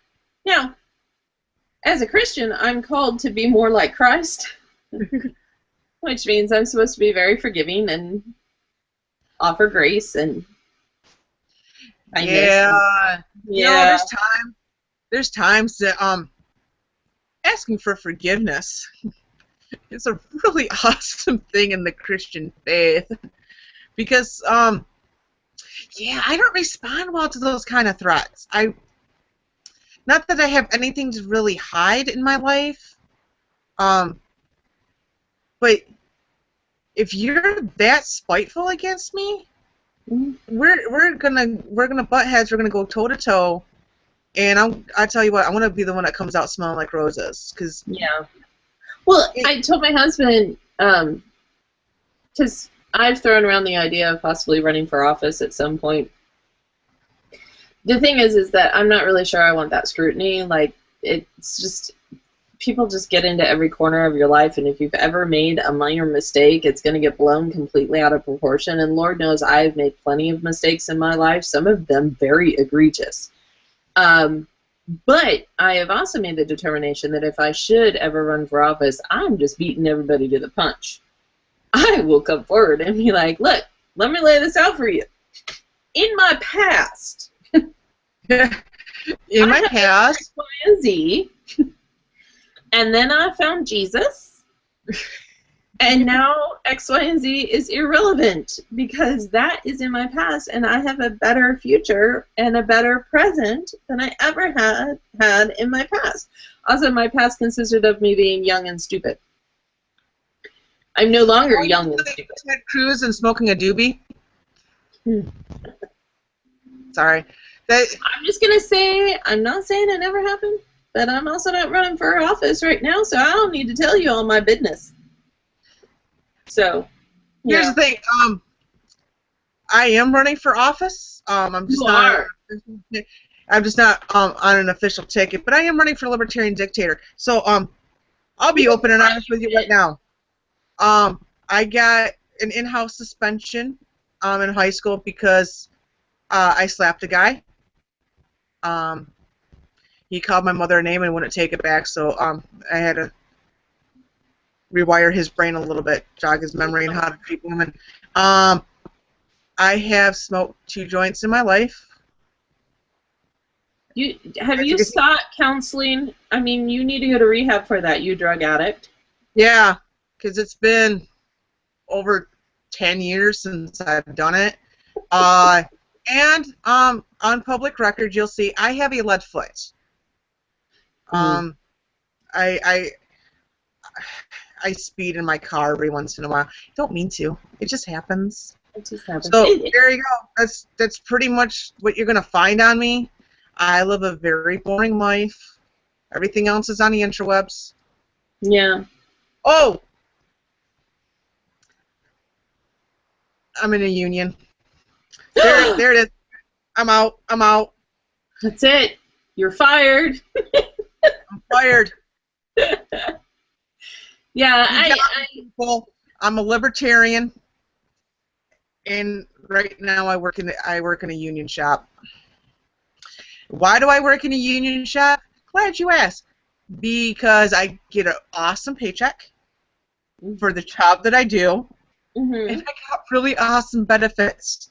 [SPEAKER 2] Now, as a Christian, I'm called to be more like Christ, which means I'm supposed to be very forgiving and offer grace and kindness. And,
[SPEAKER 1] Yeah.
[SPEAKER 2] yeah.
[SPEAKER 1] There's times that asking for forgiveness is a really awesome thing in the Christian faith because yeah, I don't respond well to those kind of threats. Not that I have anything to really hide in my life, um, but if you're that spiteful against me,
[SPEAKER 2] Mhm.
[SPEAKER 1] we're gonna butt heads. We're gonna go toe to toe, and I tell you what, I want to be the one that comes out smelling like roses, because
[SPEAKER 2] Yeah. Well, I told my husband, because I've thrown around the idea of possibly running for office at some point. The thing is that I'm not really sure I want that scrutiny. Like, it's just people just get into every corner of your life, and if you've ever made a minor mistake, it's going to get blown completely out of proportion. And Lord knows I've made plenty of mistakes in my life, some of them very egregious. But I have also made the determination that if I should ever run for office, I'm just beating everybody to the punch. I will come forward and be like, look, let me lay this out for you. In my past,
[SPEAKER 1] in
[SPEAKER 2] I
[SPEAKER 1] my
[SPEAKER 2] have
[SPEAKER 1] past,
[SPEAKER 2] X, Y, and Z, and then I found Jesus, and now X, Y, and Z is irrelevant because that is in my past, and I have a better future and a better present than I ever had in my past. Also, my past consisted of me being young and stupid. I'm no longer young and stupid.
[SPEAKER 1] Ted Cruz and smoking a doobie. Sorry.
[SPEAKER 2] I'm just going to say, I'm not saying it never happened, but I'm also not running for office right now, so I don't need to tell you all my business. So,
[SPEAKER 1] Here's
[SPEAKER 2] yeah.
[SPEAKER 1] the thing. I am running for office.
[SPEAKER 2] You are.
[SPEAKER 1] I'm just not on an official ticket, but I am running for libertarian dictator. So I'll be open and honest with you right now. I got an in-house suspension in high school because I slapped a guy. He called my mother a name and wouldn't take it back, so I had to rewire his brain a little bit, jog his memory and how to treat women. I have smoked 2 joints in my life.
[SPEAKER 2] Have you sought counseling? I mean, you need to go to rehab for that, you drug addict.
[SPEAKER 1] Yeah, because it's been over 10 years since I've done it. And on public record, you'll see I have a lead foot. I speed in my car every once in a while. Don't mean to. It just happens.
[SPEAKER 2] It just happens.
[SPEAKER 1] So there you go. That's pretty much what you're gonna find on me. I live a very boring life. Everything else is on the interwebs.
[SPEAKER 2] Yeah.
[SPEAKER 1] Oh, I'm in a union. There it is. I'm out.
[SPEAKER 2] That's it. You're fired.
[SPEAKER 1] I'm fired.
[SPEAKER 2] Yeah,
[SPEAKER 1] I'm a libertarian, and right now I work in a union shop. Why do I work in a union shop? Glad you asked. Because I get an awesome paycheck for the job that I do, and I got really awesome benefits.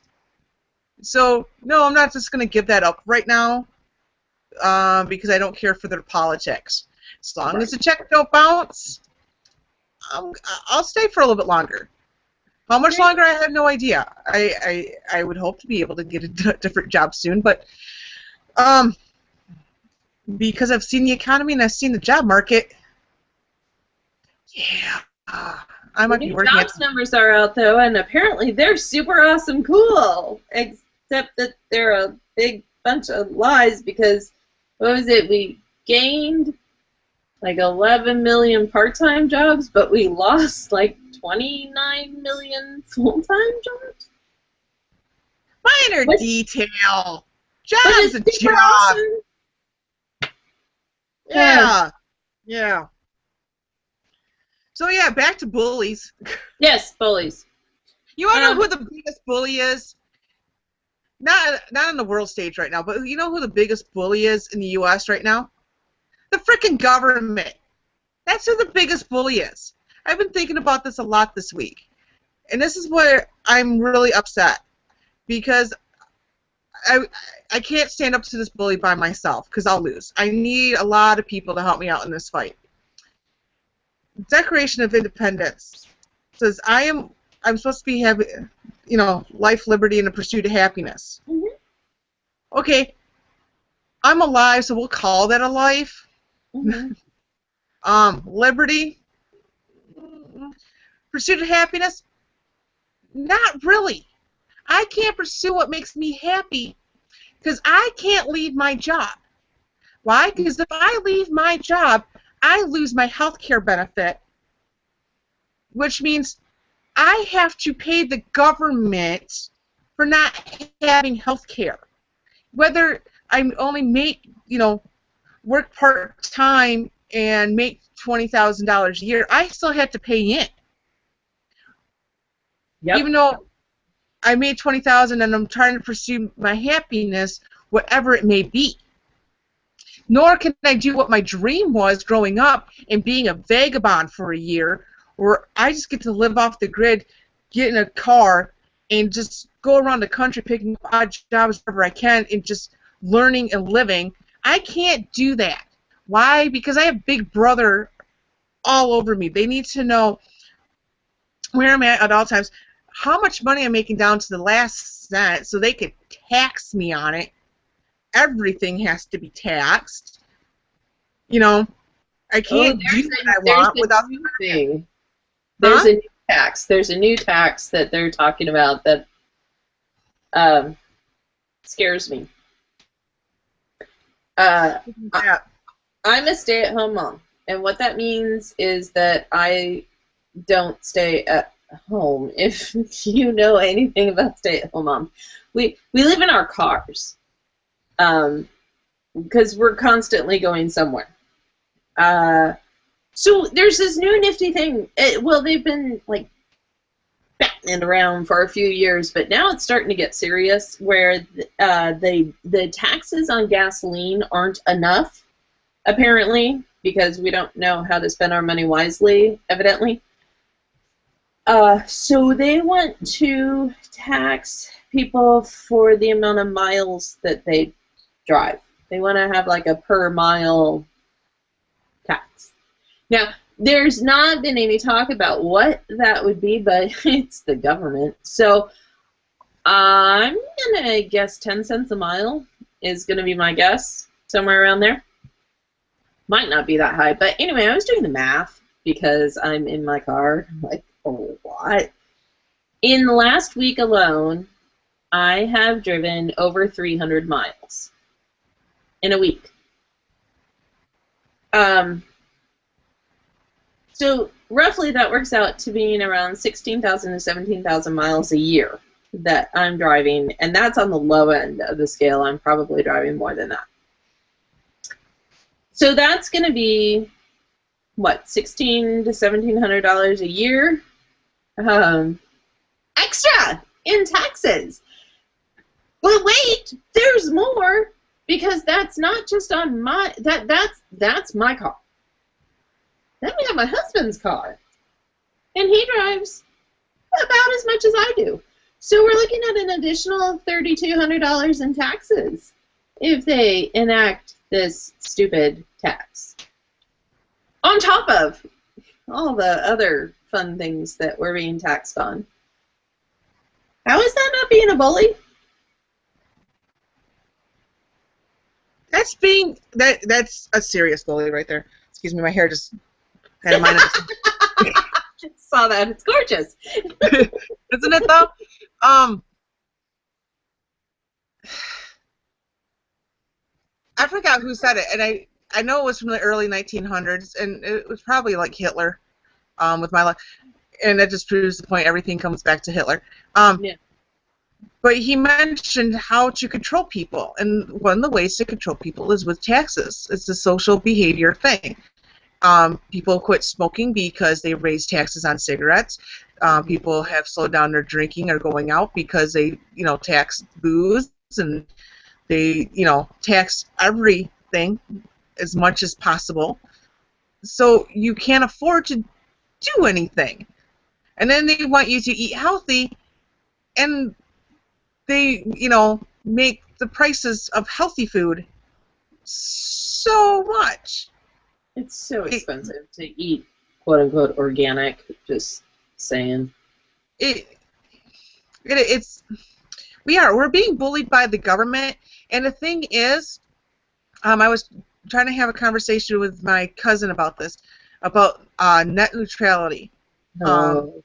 [SPEAKER 1] So no, I'm not just going to give that up right now because I don't care for their politics. As long as the check don't bounce, I'll stay for a little bit longer. How much longer, I have no idea. I would hope to be able to get a different job soon, but because I've seen the economy and I've seen the job market. Yeah, I
[SPEAKER 2] The
[SPEAKER 1] might be
[SPEAKER 2] new
[SPEAKER 1] working at.
[SPEAKER 2] jobs numbers are out though, and apparently they're super awesome cool. Except that they're a big bunch of lies because what was it? We gained like 11 million part-time jobs, but we lost like 29 million full-time jobs.
[SPEAKER 1] Minor
[SPEAKER 2] But,
[SPEAKER 1] detail.
[SPEAKER 2] but
[SPEAKER 1] Job's a
[SPEAKER 2] it's super
[SPEAKER 1] job.
[SPEAKER 2] awesome.
[SPEAKER 1] Yeah. Yeah. So yeah, back to bullies.
[SPEAKER 2] Yes, bullies.
[SPEAKER 1] You want to know who the biggest bully is? Not on the world stage right now, but you know who the biggest bully is in the U.S. right now? The frickin' government. That's who the biggest bully is. I've been thinking about this a lot this week. And this is where I'm really upset. Because I can't stand up to this bully by myself, because I'll lose. I need a lot of people to help me out in this fight. Declaration of Independence says I'm supposed to be having, life, liberty, and the pursuit of happiness.
[SPEAKER 2] Mm-hmm.
[SPEAKER 1] Okay, I'm alive, so we'll call that a life.
[SPEAKER 2] Mm-hmm.
[SPEAKER 1] Liberty, pursuit of happiness, not really. I can't pursue what makes me happy because I can't leave my job. Why? Because if I leave my job, I lose my health care benefit, which means I have to pay the government for not having health care. Whether I only work part-time and make $20,000 a year, I still have to pay in.
[SPEAKER 2] Yep.
[SPEAKER 1] Even though I made $20,000 and I'm trying to pursue my happiness, whatever it may be. Nor can I do what my dream was growing up and being a vagabond for a year, where I just get to live off the grid, get in a car, and just go around the country picking up odd jobs wherever I can and just learning and living. I can't do that. Why? Because I have Big Brother all over me. They need to know where I'm at all times, how much money I'm making down to the last cent, so they could tax me on it. Everything has to be taxed. I can't do what I want without
[SPEAKER 2] new thing. There's a new tax. There's a new tax that they're talking about that scares me. I'm a stay-at-home mom, and what that means is that I don't stay at home. If you know anything about stay-at-home mom, we live in our cars because we're constantly going somewhere. So there's this new nifty thing. They've been like batting it around for a few years, but now it's starting to get serious. Where the taxes on gasoline aren't enough, apparently, because we don't know how to spend our money wisely, evidently. So they want to tax people for the amount of miles that they drive. They want to have like a per mile tax. Now, there's not been any talk about what that would be, but it's the government. So I'm going to guess 10 cents a mile is going to be my guess, somewhere around there. Might not be that high, but anyway, I was doing the math because I'm in my car. I'm like, oh, what? In the last week alone, I have driven over 300 miles in a week. So roughly that works out to being around 16,000 to 17,000 miles a year that I'm driving, and that's on the low end of the scale. I'm probably driving more than that. So that's going to be, what, $1,600 to $1,700 a year extra in taxes. But wait, there's more, because that's not just on my that's my car. Then we have my husband's car, and he drives about as much as I do. So we're looking at an additional $3,200 in taxes if they enact this stupid tax. On top of all the other fun things that we're being taxed on. How is that not being a bully?
[SPEAKER 1] That's a serious bully right there. Excuse me, my hair just kind of minded.
[SPEAKER 2] I saw that. It's gorgeous.
[SPEAKER 1] Isn't it though? I forgot who said it, and I know it was from the early 1900s, and it was probably like Hitler, with my luck, and that just proves the point. Everything comes back to Hitler.
[SPEAKER 2] Yeah.
[SPEAKER 1] But he mentioned how to control people, and one of the ways to control people is with taxes. It's a social behavior thing. People quit smoking because they raise taxes on cigarettes. People have slowed down their drinking or going out because they, tax booze, and they, tax everything as much as possible. So you can't afford to do anything. And then they want you to eat healthy, and they, make the prices of healthy food so much.
[SPEAKER 2] It's so expensive to eat, quote unquote, organic. Just saying.
[SPEAKER 1] We're being bullied by the government, and the thing is, I was trying to have a conversation with my cousin about this, about net neutrality.
[SPEAKER 2] No.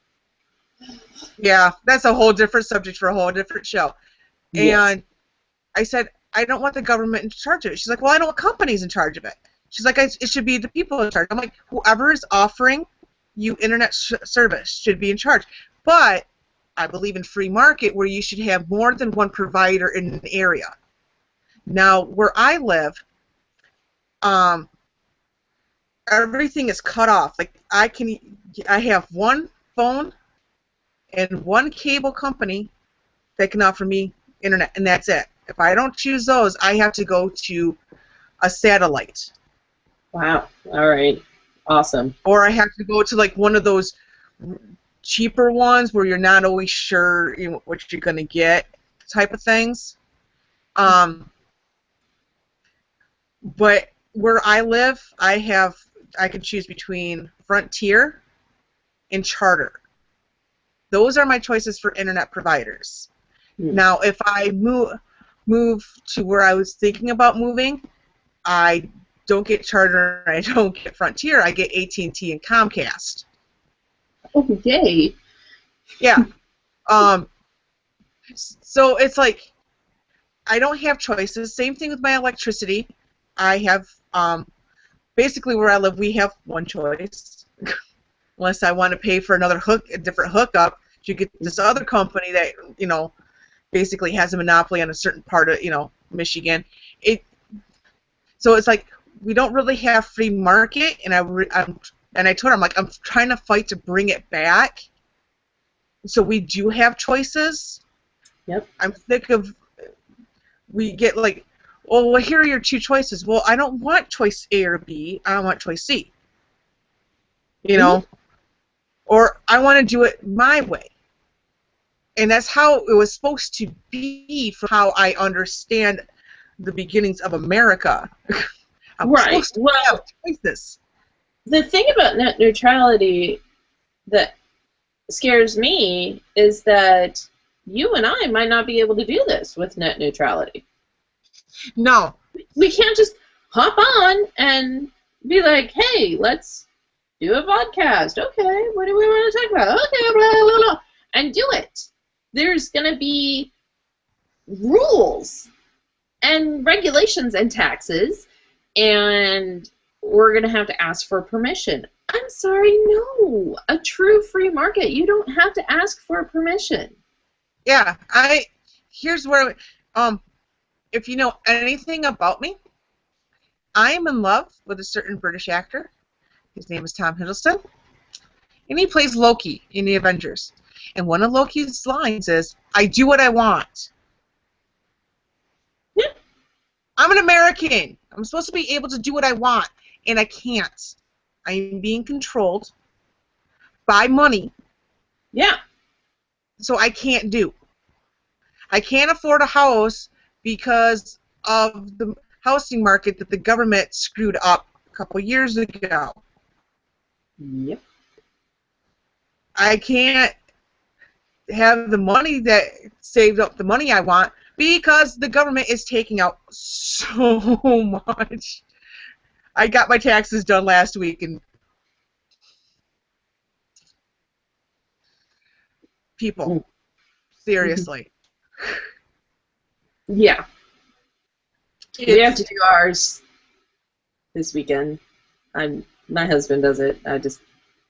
[SPEAKER 1] Yeah, that's a whole different subject for a whole different show.
[SPEAKER 2] Yes.
[SPEAKER 1] And I said, I don't want the government in charge of it. She's like, well, I don't want companies in charge of it. She's like, it should be the people in charge. I'm like, whoever is offering you internet service should be in charge. But I believe in free market, where you should have more than one provider in an area. Now, where I live, everything is cut off. Like, I have one phone and one cable company that can offer me internet, and that's it. If I don't choose those, I have to go to a satellite.
[SPEAKER 2] Wow. All right. Awesome.
[SPEAKER 1] Or I have to go to like one of those cheaper ones where you're not always sure what you're going to get, type of things. But where I live, I can choose between Frontier and Charter. Those are my choices for internet providers. Now, if I move to where I was thinking about moving, I don't get Charter, I don't get Frontier, I get AT&T and Comcast.
[SPEAKER 2] Oh, yay.
[SPEAKER 1] Yeah. So it's like, I don't have choices. Same thing with my electricity. I have, basically where I live, we have one choice. Unless I want to pay for a different hookup to get this other company that, basically has a monopoly on a certain part of, Michigan. So it's like, we don't really have free market, and I told her, I'm trying to fight to bring it back. So we do have choices.
[SPEAKER 2] Yep.
[SPEAKER 1] I'm sick of, we get like, well, here are your two choices. Well, I don't want choice A or B. I want choice C. Or I want to do it my way. And that's how it was supposed to be, from how I understand the beginnings of America. I'm supposed to have choices.
[SPEAKER 2] The thing about net neutrality that scares me is that you and I might not be able to do this with net neutrality.
[SPEAKER 1] No.
[SPEAKER 2] We can't just hop on and be like, hey, let's do a podcast. Okay, what do we want to talk about? Okay, blah, blah, blah, and do it. There's going to be rules and regulations and taxes, and we're going to have to ask for permission. I'm sorry, no. A true free market, you don't have to ask for permission.
[SPEAKER 1] Yeah, here's where, if you know anything about me, I am in love with a certain British actor. His name is Tom Hiddleston, and he plays Loki in the Avengers. And one of Loki's lines is, I do what I want.
[SPEAKER 2] Yeah.
[SPEAKER 1] I'm an American. I'm supposed to be able to do what I want, and I can't. I am being controlled by money.
[SPEAKER 2] Yeah.
[SPEAKER 1] So I can't do. I can't afford a house because of the housing market that the government screwed up a couple years ago.
[SPEAKER 2] Yep.
[SPEAKER 1] I can't have the money that saved up the money I want Because the government is taking out so much. I got my taxes done last week, and people,
[SPEAKER 2] Mhm.
[SPEAKER 1] seriously,
[SPEAKER 2] Yeah, we have
[SPEAKER 1] it's
[SPEAKER 2] to do ours this weekend. My husband does it. I just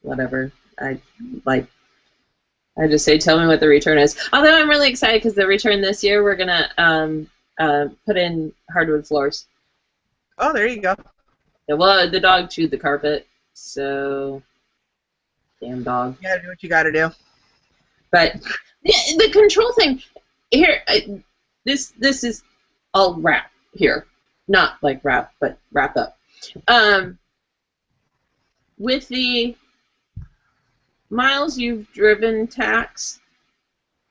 [SPEAKER 2] whatever. I like I just say, tell me what the return is. Although I'm really excited because the return this year we're gonna put in hardwood floors.
[SPEAKER 1] oh, there you go.
[SPEAKER 2] Yeah, well, the dog chewed the carpet, so damn dog.
[SPEAKER 1] You gotta do what you gotta do.
[SPEAKER 2] But the control thing here, this is all wrap here, not like wrap, but wrap up. Um, with the miles you've driven tax,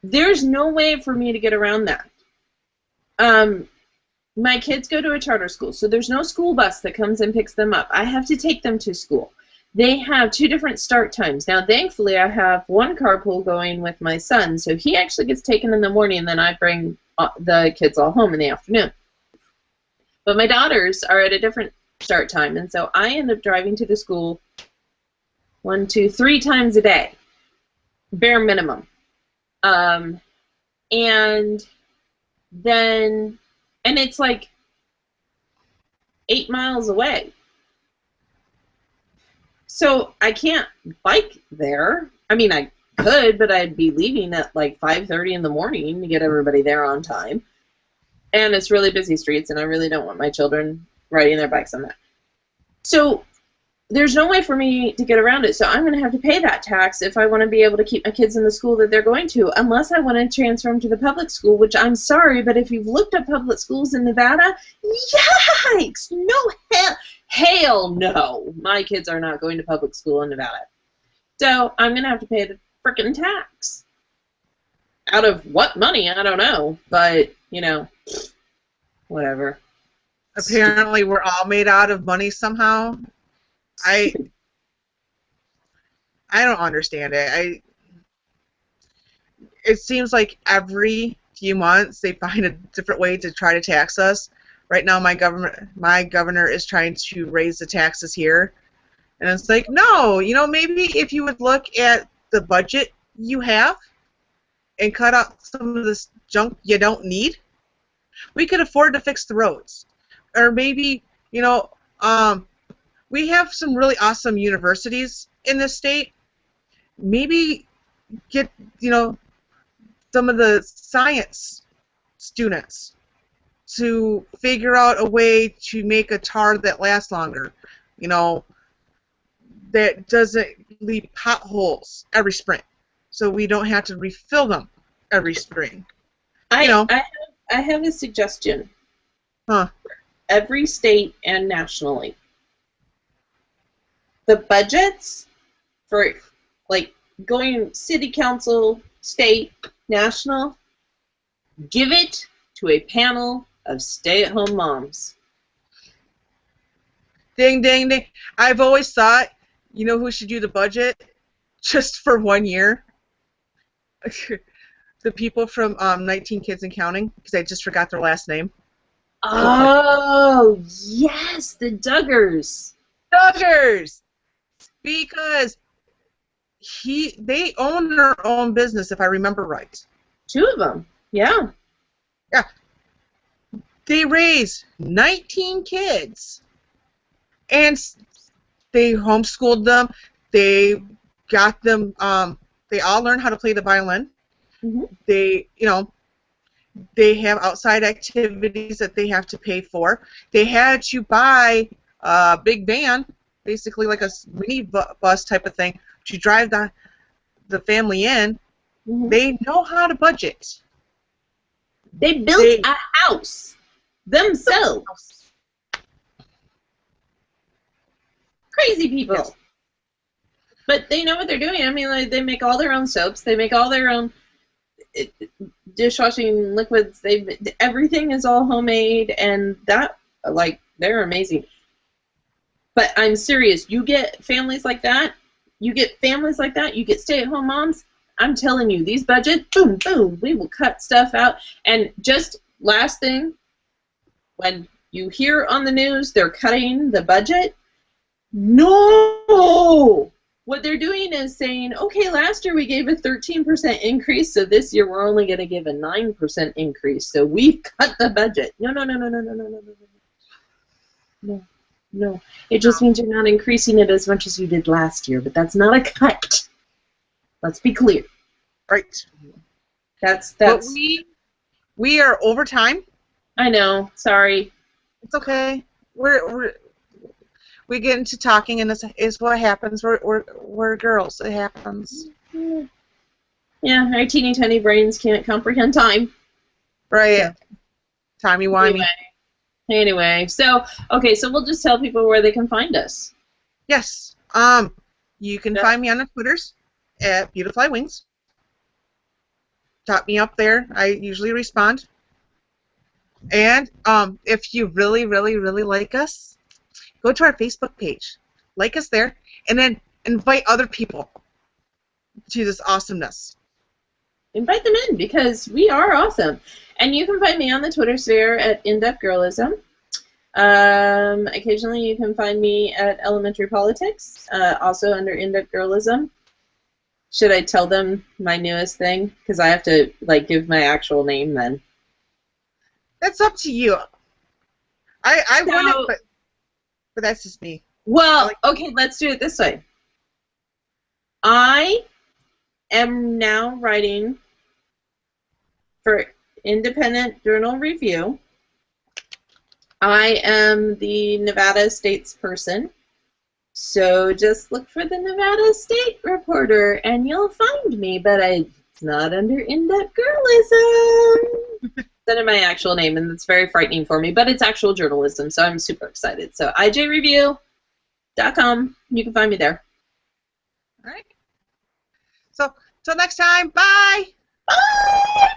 [SPEAKER 2] there's no way for me to get around that. Um, my kids go to a charter school, so there's no school bus that comes and picks them up. I have to take them to school. They have 2 different start times. Now, thankfully, I have one carpool going with my son, so he actually gets taken in the morning, and then I bring the kids all home in the afternoon. But my daughters are at a different start time, and so I end up driving to the school 1, 2, 3 times a day, bare minimum. Um, and then, and it's like 8 miles away. So I can't bike there. I mean, I could, but I'd be leaving at like 5:30 in the morning to get everybody there on time. And it's really busy streets, and I really don't want my children riding their bikes on that. So there's no way for me to get around it. So I'm going to have to pay that tax if I want to be able to keep my kids in the school that they're going to, unless I want to transfer them to the public school, which I'm sorry, but if you've looked at public schools in Nevada, yikes! No, hell no. My kids are not going to public school in Nevada. So I'm going to have to pay the frickin' tax. Out of what money? I don't know. But, you know, whatever.
[SPEAKER 1] Apparently, we're all made out of money somehow. I don't understand it. It seems like every few months they find a different way to try to tax us. Right now, my governor is trying to raise the taxes here, and it's like, no, maybe if you would look at the budget you have and cut out some of this junk you don't need, we could afford to fix the roads. Or maybe, we have some really awesome universities in this state. Maybe get, some of the science students to figure out a way to make a tar that lasts longer, that doesn't leave potholes every spring, so we don't have to refill them every spring.
[SPEAKER 2] I have a suggestion.
[SPEAKER 1] Huh?
[SPEAKER 2] Every state and nationally, the budgets for like going city council, state, national, give it to a panel of stay-at-home moms.
[SPEAKER 1] Ding, ding, ding. I've always thought, who should do the budget just for 1 year? The people from 19 Kids and Counting, because I just forgot their last name.
[SPEAKER 2] Oh, yes, the Duggars.
[SPEAKER 1] Duggars! Because they own their own business, if I remember right.
[SPEAKER 2] 2 of them, yeah.
[SPEAKER 1] Yeah. They raised 19 kids, and they homeschooled them. They got them. They all learned how to play the violin.
[SPEAKER 2] Mm-hmm.
[SPEAKER 1] They have outside activities that they have to pay for. They had to buy a big van, basically like a mini bus type of thing, to drive the family in.
[SPEAKER 2] Mm-hmm.
[SPEAKER 1] They know how to budget.
[SPEAKER 2] They built a house themselves. Crazy people. Yes. But they know what they're doing. I mean, like, they make all their own soaps. They make all their own dishwashing liquids. Everything is all homemade, and they're amazing. But I'm serious. You get families like that. You get stay-at-home moms. I'm telling you, these budgets, boom, boom, we will cut stuff out. And just last thing, when you hear on the news they're cutting the budget, no! What they're doing is saying, okay, last year we gave a 13% increase, so this year we're only going to give a 9% increase, so we've cut the budget. No, no, no, no, no, no, no, no, no, no. No, no. It just means you're not increasing it as much as you did last year, but that's not a cut. Let's be clear.
[SPEAKER 1] Right.
[SPEAKER 2] That's.
[SPEAKER 1] But we are over time.
[SPEAKER 2] I know. Sorry.
[SPEAKER 1] It's okay. We get into talking, and this is what happens. We're girls. It happens.
[SPEAKER 2] Yeah, our teeny tiny brains can't comprehend time.
[SPEAKER 1] Right.
[SPEAKER 2] Yeah.
[SPEAKER 1] Timey-wimey.
[SPEAKER 2] Anyway, so we'll just tell people where they can find us.
[SPEAKER 1] Yes. You can find me on the Twitters at Beautifly Wings. Top me up there. I usually respond. And if you really, really, really like us, go to our Facebook page, like us there, and then invite other people to this awesomeness.
[SPEAKER 2] Invite them in, because we are awesome. And you can find me on the Twitter sphere at In-Depth Girlism. Occasionally you can find me at Elementary Politics, also under In-Depth Girlism. Should I tell them my newest thing? Because I have to give my actual name then.
[SPEAKER 1] That's up to you. I want it, but that's just me.
[SPEAKER 2] Well, okay, let's do it this way. I am now writing for Independent Journal Review. I am the Nevada statesperson. So just look for the Nevada State Reporter and you'll find me, but it's not under In-Depth Girlism. It's under my actual name, and it's very frightening for me, but it's actual journalism, so I'm super excited. So ijreview.com, you can find me there.
[SPEAKER 1] All right. So, till next time, bye!
[SPEAKER 2] Bye!